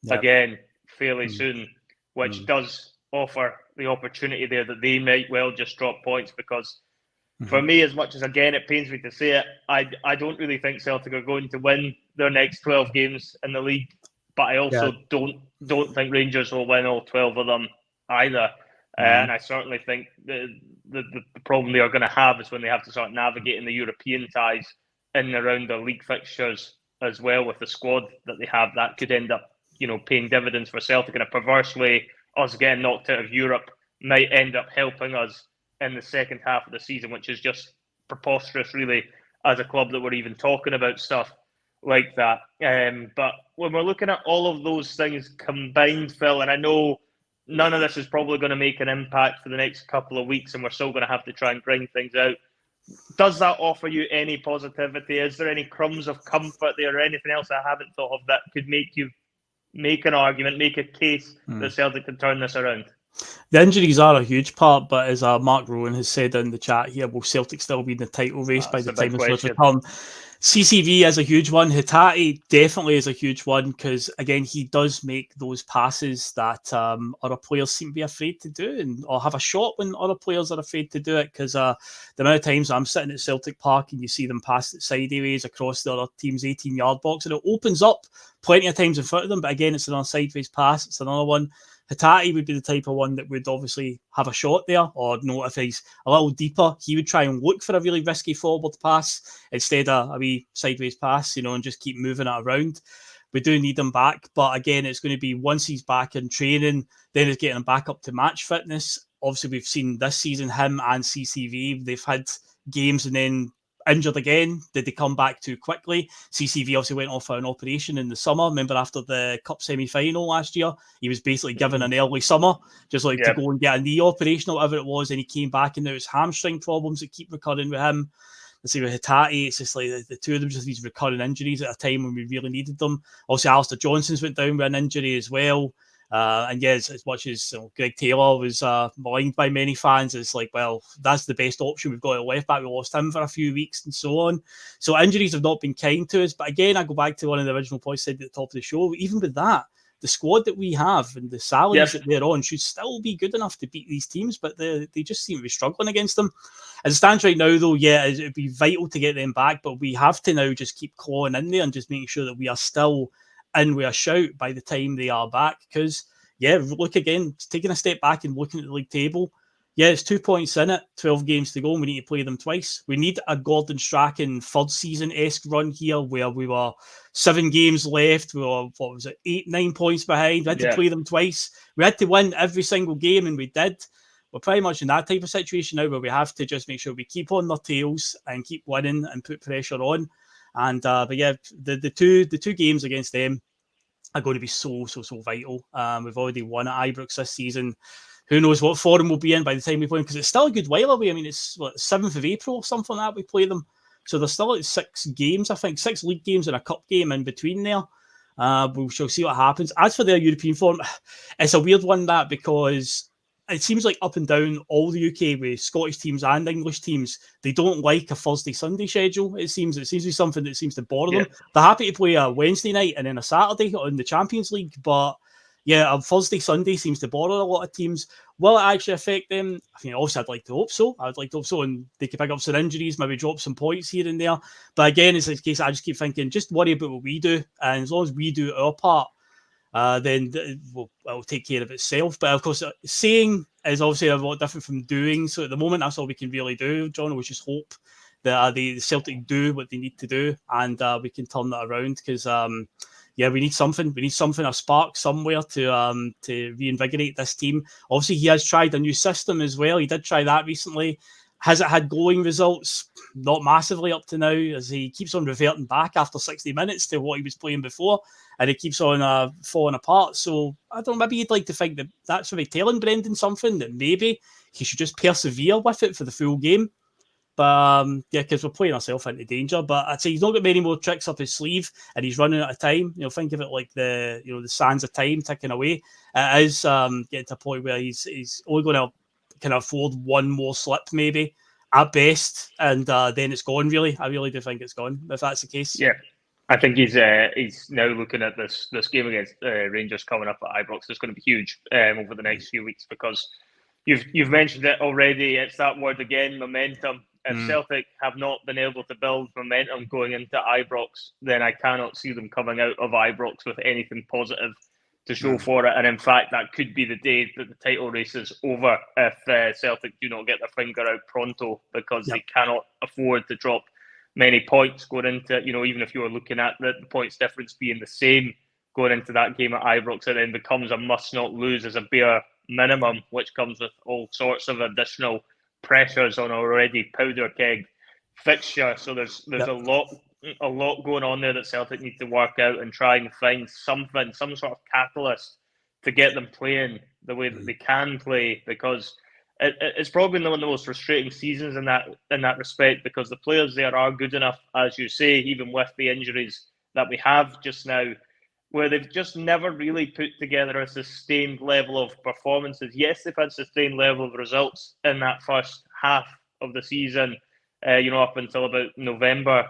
again fairly soon, which does offer the opportunity there that they might well just drop points because for me, as much as, again, it pains me to say it, I don't really think Celtic are going to win their next 12 games in the league, but I also don't think Rangers will win all 12 of them either. And I certainly think the problem they are going to have is when they have to start navigating the European ties in and around their league fixtures as well with the squad that they have. That could end up, paying dividends for Celtic in a perverse way. Us getting knocked out of Europe might end up helping us in the second half of the season, which is just preposterous, really, as a club that we're even talking about stuff like that. But when we're looking at all of those things combined, Phil, and I know none of this is probably going to make an impact for the next couple of weeks, and we're still going to have to try and grind things out. Does that offer you any positivity? Is there any crumbs of comfort there or anything else I haven't thought of that could make you make an argument, make a case that Celtic can turn this around? The injuries are a huge part, but as Mark Rowan has said in the chat here, will Celtic still be in the title race by the time it's return? CCV is a huge one. Hatate definitely is a huge one because, again, he does make those passes that other players seem to be afraid to do or have a shot when other players are afraid to do it because the amount of times I'm sitting at Celtic Park and you see them pass it sideways across the other team's 18-yard box and it opens up plenty of times in front of them, but again, it's another sideways pass. It's another one. Hatate would be the type of one that would obviously have a shot there, or if he's a little deeper, he would try and look for a really risky forward pass instead of a wee sideways pass, and just keep moving it around. We do need him back, but again, it's going to be once he's back in training, then it's getting him back up to match fitness. Obviously, we've seen this season him and CCV, they've had games and then injured again. Did they come back too quickly? CCV obviously went off for an operation in the summer. Remember, after the Cup semi-final last year, he was basically given an early summer, just like to go and get a knee operation or whatever it was, and he came back, and now it's hamstring problems that keep recurring with him. Let's see, with Hatate, it's just like the two of them, just these recurring injuries at a time when we really needed them. Also, Alistair Johnson's went down with an injury as well. And yes, as much as Greg Taylor was maligned by many fans, it's like, well, that's the best option we've got at left back. We lost him for a few weeks and so on. So injuries have not been kind to us. But again, I go back to one of the original points I said at the top of the show. Even with that, the squad that we have and the salaries that they're on should still be good enough to beat these teams, but they just seem to be struggling against them. As it stands right now, though, yeah, it'd be vital to get them back, but we have to now just keep clawing in there and just making sure that we are still in with a shout by the time they are back. Because, yeah, look again, taking a step back and looking at the league table, yeah, it's 2 points in it, 12 games to go, and we need to play them twice. We need a Gordon Strachan third season-esque run here where we were 7 games left, we were, 8-9 points behind. We had to play them twice. We had to win every single game, and we did. We're pretty much in that type of situation now where we have to just make sure we keep on their tails and keep winning and put pressure on. And but yeah, the two games against them are going to be so vital. We've already won at Ibrox this season. Who knows what form we'll be in by the time we play them, because it's still a good while away. I mean, it's 7th of April or something like that we play them. So there's still 6 games, I think, 6 league games and a cup game in between there. We shall see what happens. As for their European form, it's a weird one, that, because it seems like up and down all the UK with Scottish teams and English teams, they don't like a Thursday-Sunday schedule. It seems to be something that seems to bother them. They're happy to play a Wednesday night and then a Saturday on the Champions League, but yeah, a Thursday-Sunday seems to bother a lot of teams. Will it actually affect them? I mean, obviously, I'd like to hope so. And they could pick up some injuries, maybe drop some points here and there. But again, it's a case I just keep thinking, just worry about what we do. And as long as we do our part, then it'll take care of itself. But of course, saying is obviously a lot different from doing. So at the moment, that's all we can really do, John. We just hope that the Celtic do what they need to do, and we can turn that around. Because we need something. We need something, a spark somewhere to reinvigorate this team. Obviously, he has tried a new system as well. He did try that recently. Has it had glowing results? Not massively up to now, as he keeps on reverting back after 60 minutes to what he was playing before, and it keeps on falling apart. So I don't know, maybe you'd like to think that that's maybe telling Brendan something, that maybe he should just persevere with it for the full game. But because we're playing ourselves into danger. But I'd say he's not got many more tricks up his sleeve, and he's running out of time. Think of it like the sands of time ticking away. It is getting to a point where he's only going to can afford one more slip, maybe at best, and then it's gone. Really, I really do think it's gone if that's the case. Yeah, I think he's now looking at this game against Rangers coming up at Ibrox. It's going to be huge over the next few weeks, because you've mentioned it already. It's that word again, momentum. If Celtic have not been able to build momentum going into Ibrox, then I cannot see them coming out of Ibrox with anything positive to show for it. And in fact, that could be the day that the title race is over if Celtic do not get their finger out pronto, because they cannot afford to drop many points going into it. Even if you're looking at the points difference being the same going into that game at Ibrox, it then becomes a must not lose as a bare minimum, which comes with all sorts of additional pressures on already powder keg fixture. So there's a lot going on there that Celtic need to work out and try and find some sort of catalyst to get them playing the way that they can play, because it's probably one of the most frustrating seasons in that respect, because the players there are good enough, as you say, even with the injuries that we have just now, where they've just never really put together a sustained level of performances. Yes, they've had sustained level of results in that first half of the season, up until about November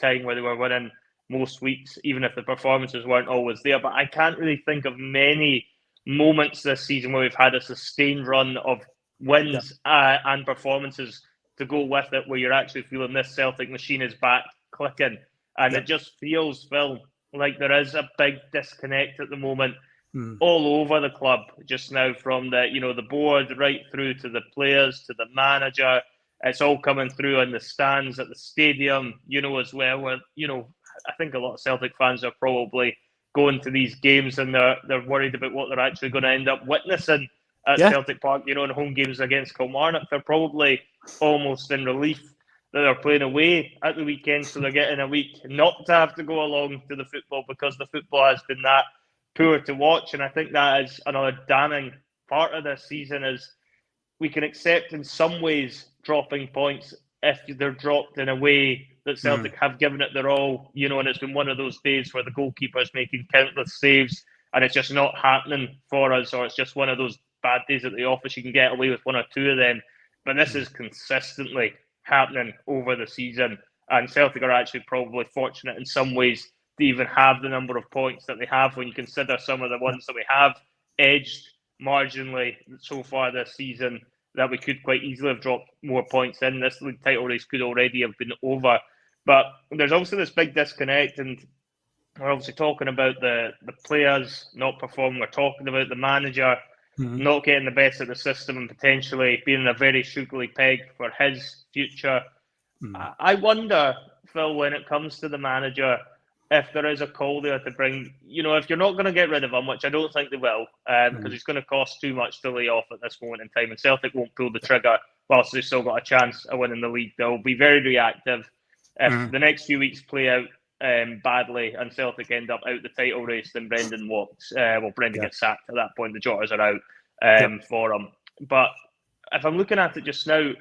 time, where they were winning most weeks, even if the performances weren't always there. But I can't really think of many moments this season where we've had a sustained run of wins and performances to go with it, where you're actually feeling this Celtic machine is back clicking. And it just feels, Phil, like there is a big disconnect at the moment all over the club just now, from the board right through to the players, to the manager. It's all coming through in the stands at the stadium, as well, where, I think a lot of Celtic fans are probably going to these games and they're worried about what they're actually going to end up witnessing at Celtic Park, in home games against Kilmarnock. They're probably almost in relief that they're playing away at the weekend, so they're getting a week not to have to go along to the football because the football has been that poor to watch. And I think that is another damning part of this season, is we can accept in some ways dropping points if they're dropped in a way that Celtic have given it their all, and it's been one of those days where the goalkeeper is making countless saves and it's just not happening for us, or it's just one of those bad days at the office. You can get away with one or two of them, but this is consistently happening over the season, and Celtic are actually probably fortunate in some ways to even have the number of points that they have when you consider some of the ones that we have edged marginally so far this season, that we could quite easily have dropped more points in. This league title race could already have been over. But there's also this big disconnect, and we're obviously talking about the players not performing. We're talking about the manager not getting the best of the system and potentially being a very sugary peg for his future. I wonder, Phil, when it comes to the manager, if there is a call there to bring, if you're not going to get rid of him, which I don't think they will, because it's going to cost too much to lay off at this moment in time, and Celtic won't pull the trigger whilst they've still got a chance of winning the league. They'll be very reactive. If the next few weeks play out badly and Celtic end up out the title race, then Brendan walks. Brendan gets sacked at that point. The jotters are out for him. But if I'm looking at it just now,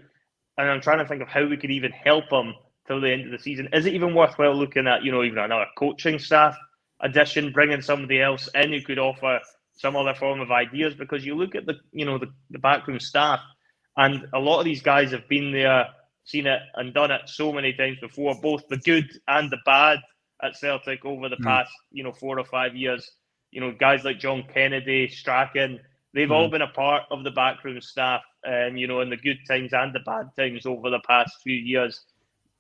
and I'm trying to think of how we could even help him till the end of the season, is it even worthwhile looking at, even another coaching staff addition, bringing somebody else in who could offer some other form of ideas? Because you look at the backroom staff, and a lot of these guys have been there, seen it and done it so many times before, both the good and the bad at Celtic over the past 4 or 5 years. Guys like John Kennedy, Strachan, they've all been a part of the backroom staff, in the good times and the bad times over the past few years.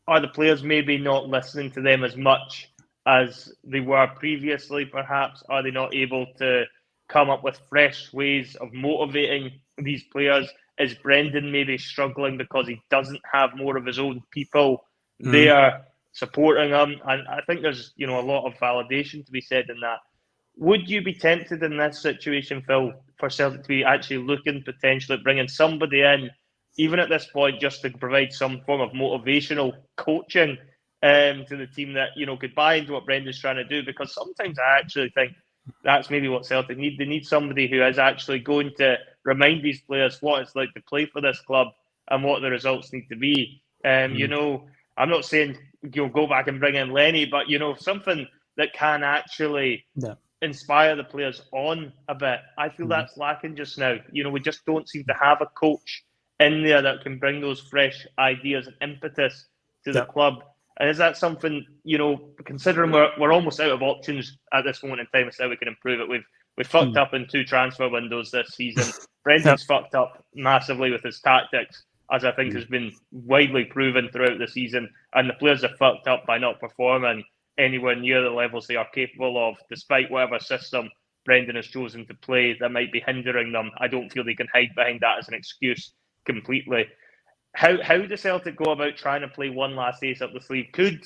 Are the players maybe not listening to them as much as they were previously, perhaps? Are they not able to come up with fresh ways of motivating these players? Is Brendan maybe struggling because he doesn't have more of his own people there supporting him? And I think there's, a lot of validation to be said in that. Would you be tempted in this situation, Phil, for Celtic to be actually looking potentially at bringing somebody in, even at this point, just to provide some form of motivational coaching to the team that, could buy into what Brendan's trying to do? Because sometimes I actually think that's maybe what Celtic need. They need somebody who is actually going to remind these players what it's like to play for this club and what the results need to be. I'm not saying go back and bring in Lenny, but, something that can actually inspire the players on a bit. I feel that's lacking just now. We just don't seem to have a coach in there that can bring those fresh ideas and impetus to the club. And is that something, considering we're almost out of options at this moment in time, as how we can improve it? We've fucked up in 2 transfer windows this season. Brendan's fucked up massively with his tactics, as I think has been widely proven throughout the season. And the players are fucked up by not performing anywhere near the levels they are capable of, despite whatever system Brendan has chosen to play that might be hindering them. I don't feel they can hide behind that as an excuse completely. How does Celtic go about trying to play one last ace up the sleeve? Could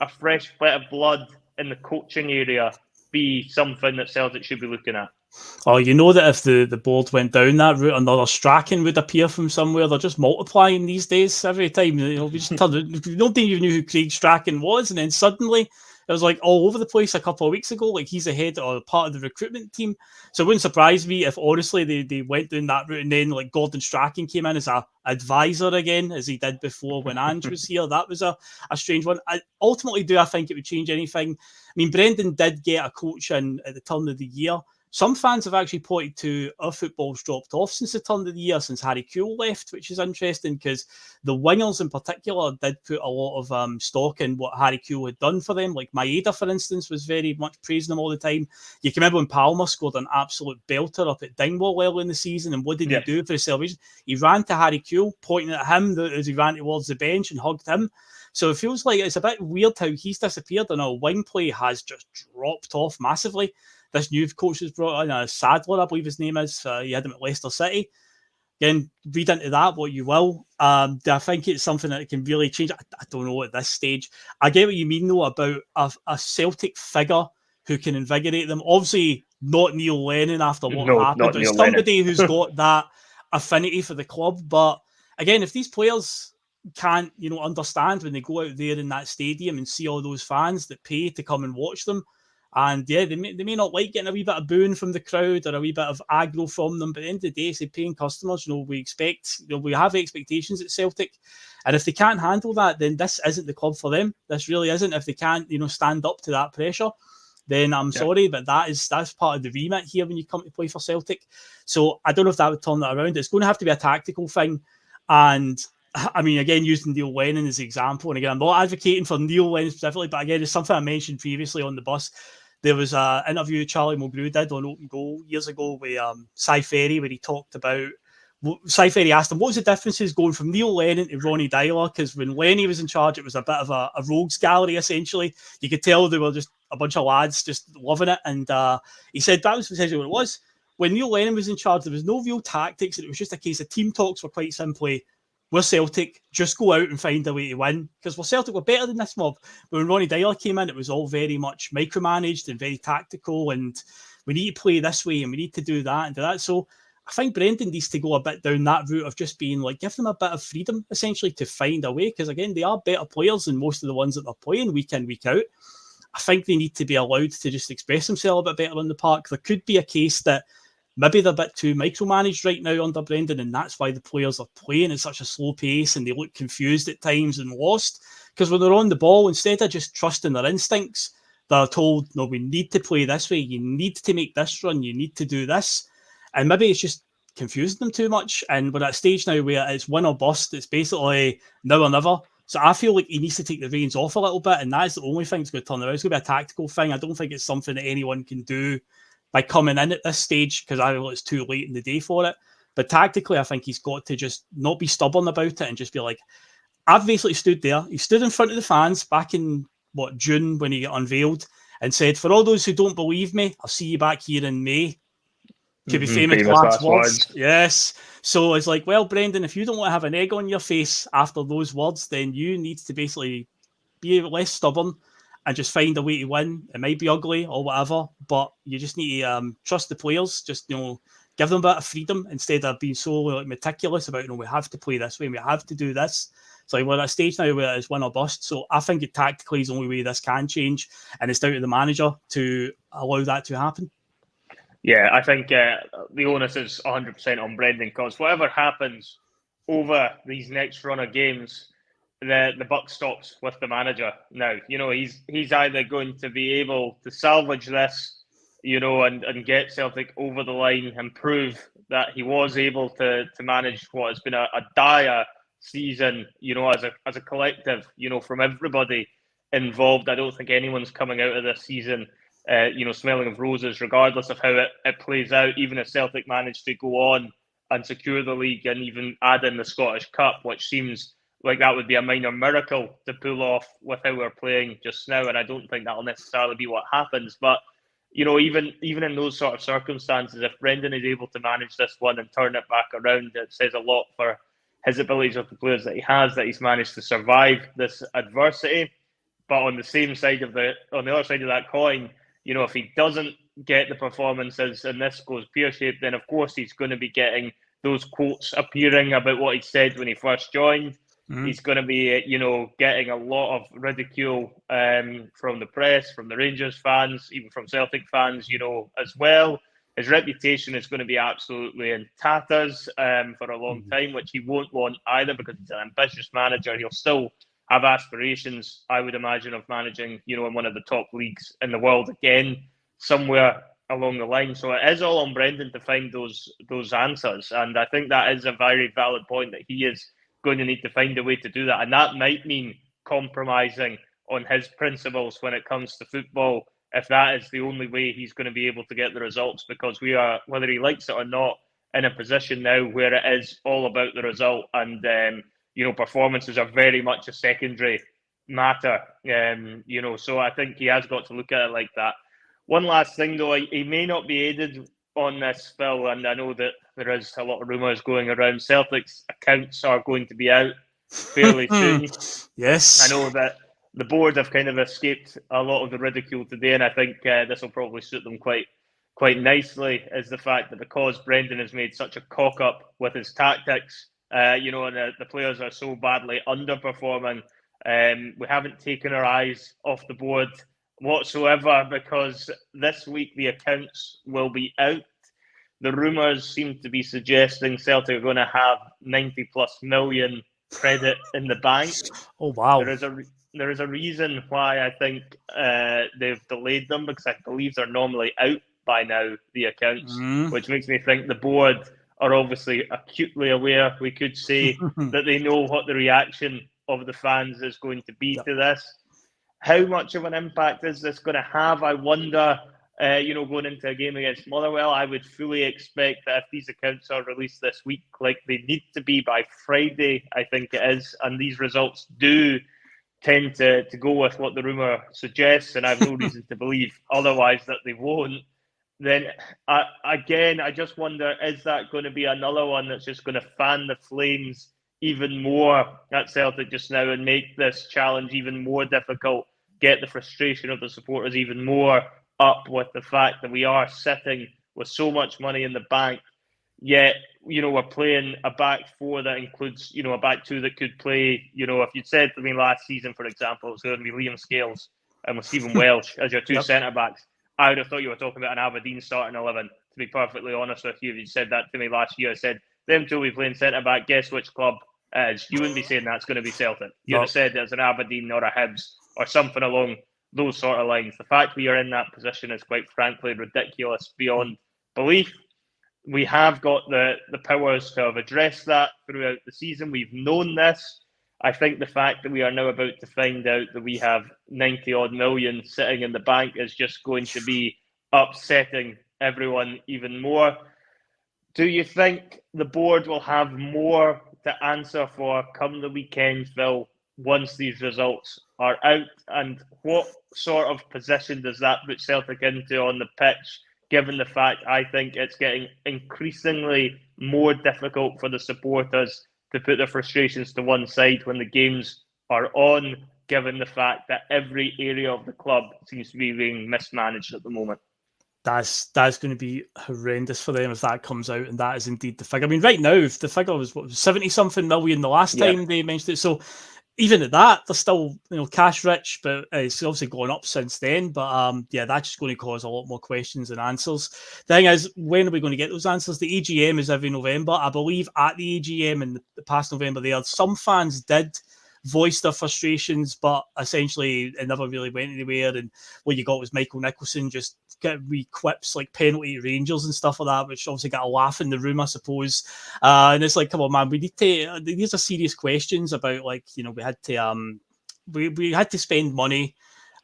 a fresh bit of blood in the coaching area be something that Celtic should be looking at? Oh, that if the board went down that route, another Strachan would appear from somewhere. They're just multiplying these days every time. We just nobody even knew who Craig Strachan was, and then suddenly it was like all over the place a couple of weeks ago. Like he's ahead or part of the recruitment team. So it wouldn't surprise me if honestly they went down that route, and then like Gordon Strachan came in as a advisor again, as he did before when Ange was here. That was a strange one. Ultimately, do I think it would change anything? I mean, Brendan did get a coach in at the turn of the year. Some fans have actually pointed to our football's dropped off since the turn of the year, since Harry Kewell left, which is interesting because the wingers in particular did put a lot of stock in what Harry Kewell had done for them. Like Maeda, for instance, was very much praising him all the time. You can remember when Palmer scored an absolute belter up at Dingwall early in the season, and what did he do for the celebration? He ran to Harry Kewell, pointing at him as he ran towards the bench and hugged him. So it feels like it's a bit weird how he's disappeared and our wing play has just dropped off massively. This new coach was brought in, Sadler, I believe his name is. He had him at Leicester City. Again, read into that what you will. Do I think it's something that can really change? I don't know at this stage. I get what you mean, though, about a Celtic figure who can invigorate them. Obviously, not Neil Lennon after what happened, but somebody who's got that affinity for the club. But again, if these players can't, understand when they go out there in that stadium and see all those fans that pay to come and watch them. And yeah, they may not like getting a wee bit of booing from the crowd or a wee bit of aggro from them, but at the end of the day, it's paying customers. We expect, we have expectations at Celtic, and if they can't handle that, then this isn't the club for them. This really isn't. If they can't, stand up to that pressure, then I'm sorry, but that's part of the remit here when you come to play for Celtic. So I don't know if that would turn that around. It's going to have to be a tactical thing, and I mean, again, using Neil Lennon as an example, and again, I'm not advocating for Neil Lennon specifically, but again, it's something I mentioned previously on the bus. There was an interview Charlie Mulgrew did on Open Goal years ago with Cy Ferry, where he talked about, Cy Ferry asked him, what was the differences going from Neil Lennon to Ronnie Dyler? Because when Lenny was in charge, it was a bit of a rogues gallery, essentially. You could tell they were just a bunch of lads just loving it. And he said that was essentially what it was. When Neil Lennon was in charge, there was no real tactics. And it was just a case of team talks were quite simply, we're Celtic, just go out and find a way to win. Because we're Celtic, we're better than this mob. But when Ronnie Dyler came in, it was all very much micromanaged and very tactical. And we need to play this way and we need to do that and do that. So I think Brendan needs to go a bit down that route of just being like, give them a bit of freedom, essentially, to find a way. Because again, they are better players than most of the ones that they're playing week in, week out. I think they need to be allowed to just express themselves a bit better on the park. There could be a case that maybe they're a bit too micromanaged right now under Brendan, and that's why the players are playing at such a slow pace and they look confused at times and lost. Because when they're on the ball, instead of just trusting their instincts, they're told, no, we need to play this way. You need to make this run. You need to do this. And maybe it's just confusing them too much. And we're at a stage now where it's win or bust. It's basically now or never. So I feel like he needs to take the reins off a little bit. And that's the only thing that's going to turn around. It's going to be a tactical thing. I don't think it's something that anyone can do by coming in at this stage, because I feel it's too late in the day for it. But tactically, I think he's got to just not be stubborn about it and just be like, I've basically stood there. He stood in front of the fans back in, June when he got unveiled and said, for all those who don't believe me, I'll see you back here in May. To be famous last words. Yes. So it's like, well, Brendan, if you don't want to have an egg on your face after those words, then you need to basically be less stubborn and just find a way to win. It might be ugly or whatever, but you just need to trust the players. Just, give them a bit of freedom instead of being so meticulous about, we have to play this way and we have to do this. So we're at a stage now where it's win or bust. So I think it tactically is the only way this can change, and it's down to the manager to allow that to happen. Yeah, I think the onus is 100% on Brendan, because whatever happens over these next run of games, the buck stops with the manager now. He's either going to be able to salvage this, and get Celtic over the line and prove that he was able to manage what has been a dire season, as a collective, from everybody involved. I don't think anyone's coming out of this season smelling of roses, regardless of how it plays out. Even if Celtic managed to go on and secure the league and even add in the Scottish Cup, which seems like that would be a minor miracle to pull off with how we're playing just now, and I don't think that'll necessarily be what happens. But even in those sort of circumstances, if Brendan is able to manage this one and turn it back around, it says a lot for his abilities with the players that he has, that he's managed to survive this adversity. But on the other side of that coin, if he doesn't get the performances and this goes pear-shaped, then of course he's going to be getting those quotes appearing about what he said when he first joined. Mm-hmm. He's going to be, getting a lot of ridicule from the press, from the Rangers fans, even from Celtic fans, as well. His reputation is going to be absolutely in tatters for a long time, which he won't want either, because he's an ambitious manager. He'll still have aspirations, I would imagine, of managing, in one of the top leagues in the world again, somewhere along the line. So it is all on Brendan to find those answers. And I think that is a very valid point, that he is going to need to find a way to do that. And that might mean compromising on his principles when it comes to football, if that is the only way he's going to be able to get the results, because we are, whether he likes it or not, in a position now where it is all about the result. And, performances are very much a secondary matter, so I think he has got to look at it like that. One last thing, though, he may not be aided on this, Phil, and I know that there is a lot of rumours going around. Celtic's accounts are going to be out fairly soon. Yes. I know that the board have kind of escaped a lot of the ridicule today, and I think this will probably suit them quite nicely, is the fact that because Brendan has made such a cock-up with his tactics The players are so badly underperforming. We haven't taken our eyes off the board whatsoever, because this week the accounts will be out. The rumours seem to be suggesting Celtic are going to have 90 plus million credit in the bank. Oh, wow. There is a reason why I think they've delayed them, because I believe they're normally out by now, the accounts, which makes me think the board are obviously acutely aware, we could say, that they know what the reaction of the fans is going to be to this. How much of an impact is this going to have? I wonder, going into a game against Motherwell, I would fully expect that if these accounts are released this week, like they need to be by Friday, I think it is, and these results do tend to go with what the rumour suggests, and I have no reason to believe otherwise that they won't, then I just wonder, is that going to be another one that's just going to fan the flames even more at Celtic just now and make this challenge even more difficult, get the frustration of the supporters even more up with the fact that we are sitting with so much money in the bank, yet, we're playing a back four that includes, a back two that could play, if you'd said to me last season, for example, it's going to be Liam Scales and with Stephen Welsh as your two centre-backs, I would have thought you were talking about an Aberdeen starting 11, to be perfectly honest with you. If you said that to me last year, I said, them two will be playing centre-back, guess which club it is? You wouldn't be saying that's going to be Celtic. You'd have said it's an Aberdeen or a Hibs or something along those sort of lines. The fact we are in that position is quite frankly ridiculous beyond belief. We have got the powers to have addressed that throughout the season. We've known this. I think the fact that we are now about to find out that we have 90 odd million sitting in the bank is just going to be upsetting everyone even more. Do you think the board will have more to answer for come the weekend, Phil, once these results are out? And what sort of position does that put Celtic into on the pitch, given the fact I think it's getting increasingly more difficult for the supporters to put their frustrations to one side when the games are on, given the fact that every area of the club seems to be being mismanaged at the moment? That's going to be horrendous for them if that comes out, and that is indeed the figure. I mean, right now, if the figure was 70-something million the last time they mentioned it, so even at that, they're still cash rich, but it's obviously gone up since then. But that's just going to cause a lot more questions than answers. The thing is, when are we going to get those answers? The AGM is every November. I believe at the AGM in the past November, some fans did voice their frustrations, but essentially it never really went anywhere. And what you got was Michael Nicholson just get wee quips like penalty Rangers and stuff like that, which obviously got a laugh in the room, I suppose. And it's like, come on, man, we need to. These are serious questions about we had to we had to spend money.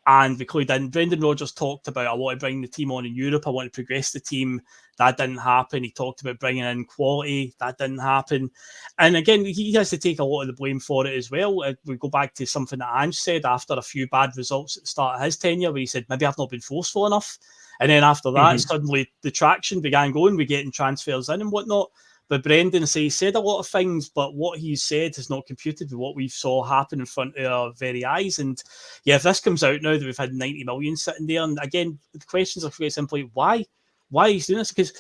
And we clearly didn't. Brendan Rodgers talked about, I want to bring the team on in Europe. I want to progress the team. That didn't happen. He talked about bringing in quality. That didn't happen. And again, he has to take a lot of the blame for it as well. We go back to something that Ange said after a few bad results at the start of his tenure, where he said, maybe I've not been forceful enough. And then after that, suddenly the traction began going. We're getting transfers in and whatnot. But Brendan he said a lot of things, but what he said has not computed with what we saw happen in front of our very eyes. And if this comes out now that we've had 90 million sitting there, and again, the questions are very simply, why? Why he's doing this? Because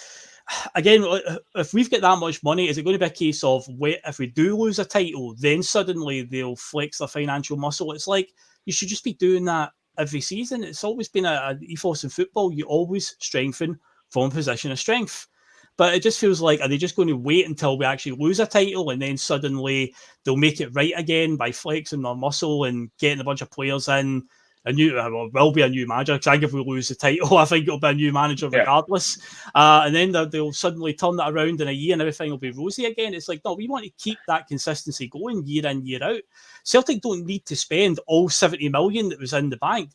again, if we've got that much money, is it going to be a case of if we do lose a title, then suddenly they'll flex their financial muscle? It's like, you should just be doing that every season. It's always been an ethos in football. You always strengthen from a position of strength. But it just feels like, are they just going to wait until we actually lose a title and then suddenly they'll make it right again by flexing their muscle and getting a bunch of players in? Will be a new manager, because I think if we lose the title, I think it'll be a new manager regardless. And then they'll suddenly turn that around in a year and everything will be rosy again. It's like, no, we want to keep that consistency going year in, year out. Celtic don't need to spend all 70 million that was in the bank.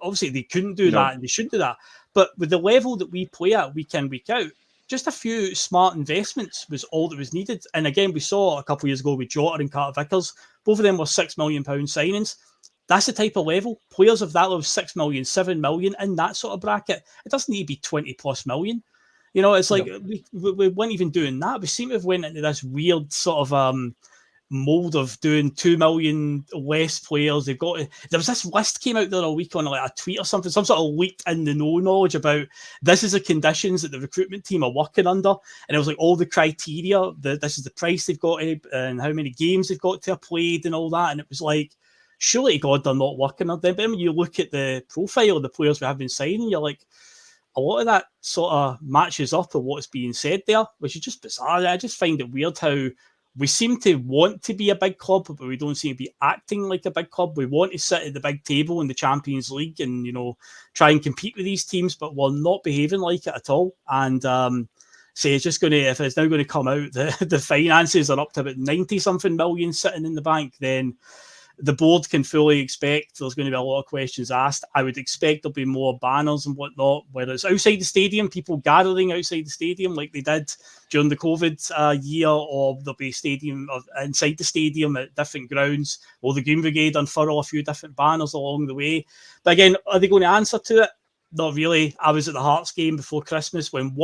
Obviously, they couldn't do that and they shouldn't do that. But with the level that we play at week in, week out, just a few smart investments was all that was needed. And again, we saw a couple of years ago with Jota and Carter Vickers. Both of them were £6 million signings. That's the type of level. Players of that level, 6 million, 7 million, in that sort of bracket. It doesn't need to be 20 plus million. It's like we weren't even doing that. We seem to have went into this weird sort of mold of doing 2 million less players. There was this list came out the other week on like a tweet or something, some sort of leaked in the know knowledge about this is the conditions that the recruitment team are working under, and it was like all the criteria, this is the price they've got and how many games they've got to have played and all that, and it was like, surely to God they're not working on them. But when you look at the profile of the players we have been signing, you're like, a lot of that sort of matches up with what's being said there, which is just bizarre. I just find it weird how we seem to want to be a big club, but we don't seem to be acting like a big club. We want to sit at the big table in the Champions League and, try and compete with these teams, but we're not behaving like it at all. And say it's just going to, if it's now going to come out, the finances are up to about 90-something million sitting in the bank, then the board can fully expect there's going to be a lot of questions asked. I would expect there'll be more banners and whatnot, whether it's outside the stadium, people gathering outside the stadium like they did during the COVID year, or there'll be stadium inside the stadium at different grounds, or the Green Brigade unfurl a few different banners along the way. But again, are they going to answer to it? Not really. I was at the Hearts game before Christmas when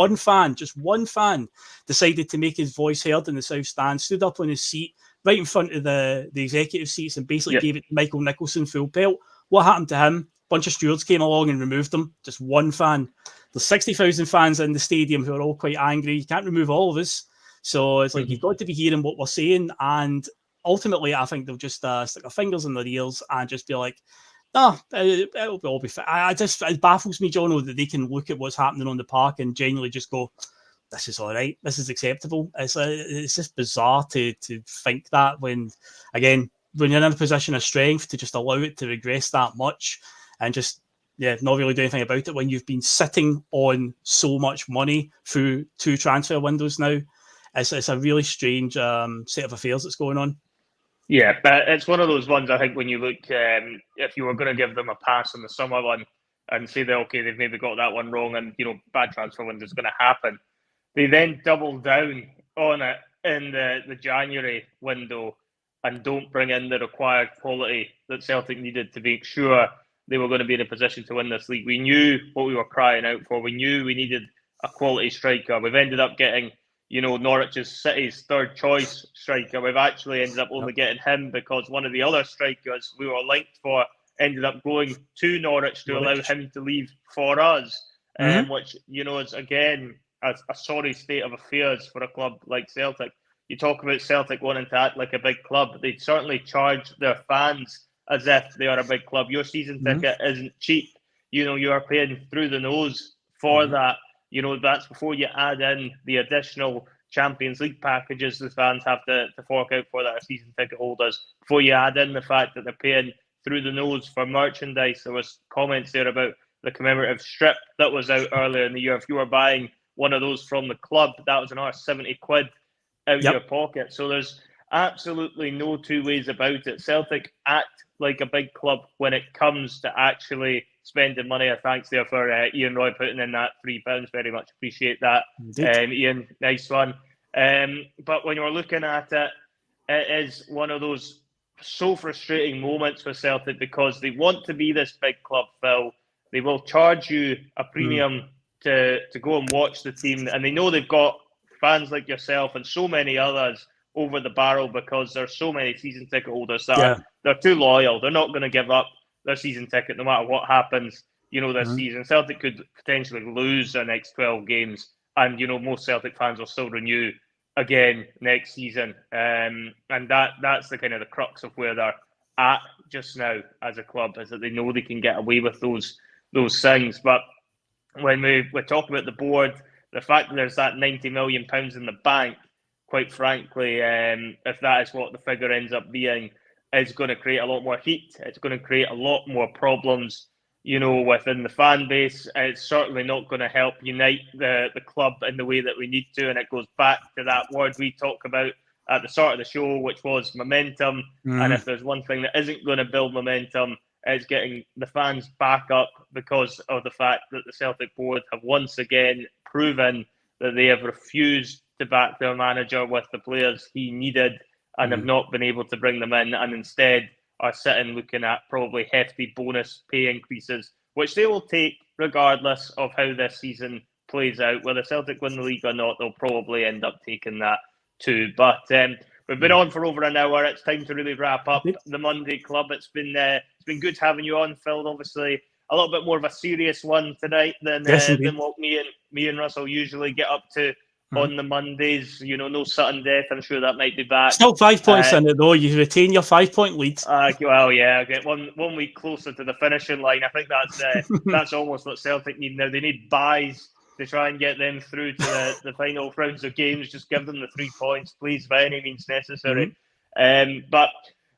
just one fan, decided to make his voice heard in the South Stand, stood up on his seat right in front of the executive seats and basically gave it to Michael Nicholson full pelt. What happened to him? A bunch of stewards came along and removed him. Just one fan. There's 60,000 fans in the stadium who are all quite angry. You can't remove all of us. So it's like, you've got to be hearing what we're saying. And ultimately, I think they'll just stick their fingers in their ears and just be like, no, it'll all be fine. It baffles me, Jono, that they can look at what's happening on the park and genuinely just go, this is all right, this is acceptable. It's just bizarre to think that when you're in a position of strength, to just allow it to regress that much and just not really do anything about it when you've been sitting on so much money through 2 transfer windows now. It's a really strange set of affairs that's going on. Yeah, but it's one of those ones, I think, when you look, if you were going to give them a pass on the summer one and say that, okay, they've maybe got that one wrong and, bad transfer window is going to happen, they then double down on it in the January window and don't bring in the required quality that Celtic needed to make sure they were going to be in a position to win this league. We knew what we were crying out for. We knew we needed a quality striker. We've ended up getting, Norwich's City's third choice striker. We've actually ended up only getting him because one of the other strikers we were linked for ended up going to Norwich to allow him to leave for us, which, is, again, a sorry state of affairs for a club like Celtic. You talk about Celtic wanting to act like a big club. They certainly charge their fans as if they are a big club. Your season ticket isn't cheap. You are paying through the nose for that. That's before you add in the additional Champions League packages the fans have to fork out for that are season ticket holders. Before you add in the fact that they're paying through the nose for merchandise. There was comments there about the commemorative strip that was out earlier in the year. If you were buying one of those from the club, that was another 70 quid out your pocket. So there's absolutely no two ways about it. Celtic act like a big club when it comes to actually spending money. Thanks there for Ian Roy putting in that £3. Very much appreciate that. Ian, nice one. But when you're looking at it, it is one of those so frustrating moments for Celtic because they want to be this big club, Phil. They will charge you a premium to go and watch the team, and they know they've got fans like yourself and so many others over the barrel because there's so many season ticket holders that they're too loyal. They're not going to give up their season ticket no matter what happens, this season. Celtic could potentially lose their next 12 games and, most Celtic fans will still renew again next season. And that's the kind of the crux of where they're at just now as a club, is that they know they can get away with those things. But when we talk about the board, the fact that there's that £90 million in the bank, quite frankly, if that is what the figure ends up being, is going to create a lot more heat. It's going to create a lot more problems, within the fan base. It's certainly not going to help unite the club in the way that we need to. And it goes back to that word we talk about at the start of the show, which was momentum. And if there's one thing that isn't going to build momentum, it's getting the fans back up, because of the fact that the Celtic board have once again proven that they have refused to back their manager with the players he needed and have not been able to bring them in, and instead are sitting looking at probably hefty bonus pay increases, which they will take regardless of how this season plays out. Whether Celtic win the league or not, they'll probably end up taking that too. But we've been on for over an hour. It's time to really wrap up the Monday Club. It's been good having you on, Phil. Obviously, a little bit more of a serious one tonight than what me and Russell usually get up to on the Mondays. You know, no sudden death. I'm sure that might be back. Still 5 points in it though. You retain your 5-point lead. Well, yeah, get one week closer to the finishing line. I think that's almost what Celtic need now. They need buys to try and get them through to the final rounds of games. Just give them the 3 points, please, by any means necessary. But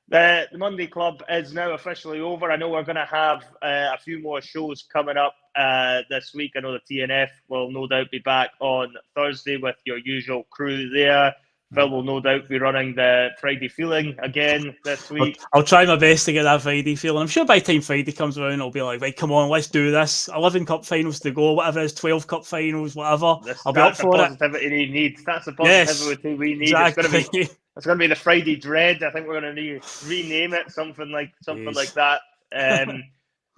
the Monday Club is now officially over. I know we're going to have a few more shows coming up this week. I know the TNF will no doubt be back on Thursday with your usual crew there. Phil will no doubt be running the Friday Feeling again this week. I'll try my best to get that Friday Feeling. I'm sure by the time Friday comes around, I'll be like, right, come on, let's do this. 11 cup finals to go, whatever it is, 12 cup finals, whatever. I'll be up for it. That's the positivity he needs. That's the positivity we need. Exactly. It's going to be the Friday Dread. I think we're going to rename it something like that.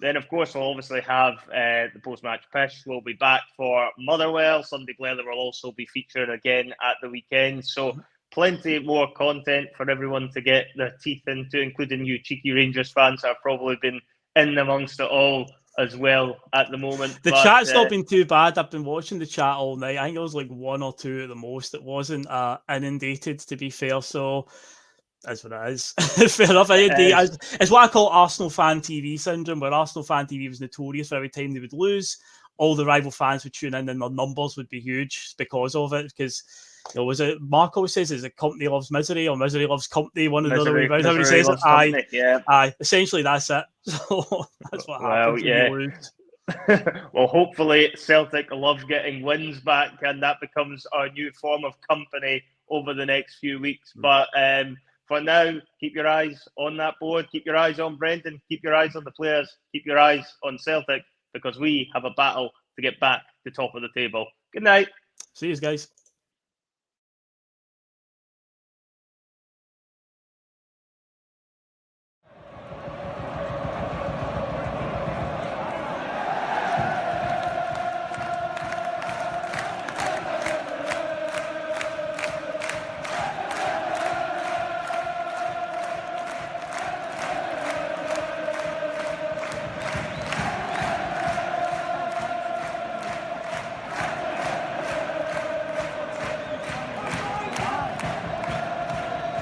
Then, of course, we'll obviously have the post-match pish. We'll be back for Motherwell. Sunday Blether will also be featured again at the weekend. So plenty more content for everyone to get their teeth into, including you cheeky Rangers fans that have probably been in amongst it all as well at the moment. The chat's not been too bad. I've been watching the chat all night. I think it was like 1 or 2 at the most. It wasn't inundated, to be fair. So that's what it is. Fair enough. It's what I call Arsenal fan TV syndrome, where Arsenal fan TV was notorious for every time they would lose, all the rival fans would tune in and their numbers would be huge because of it. Because, you know, was it Marc always says, is it company loves misery or misery loves company? One of the other way around, how he says it. Aye. Essentially, that's it. So that's what happens when you lose. Well, hopefully Celtic love getting wins back and that becomes our new form of company over the next few weeks. But for now, keep your eyes on that board. Keep your eyes on Brendan. Keep your eyes on the players. Keep your eyes on Celtic because we have a battle to get back to top of the table. Good night. See you guys.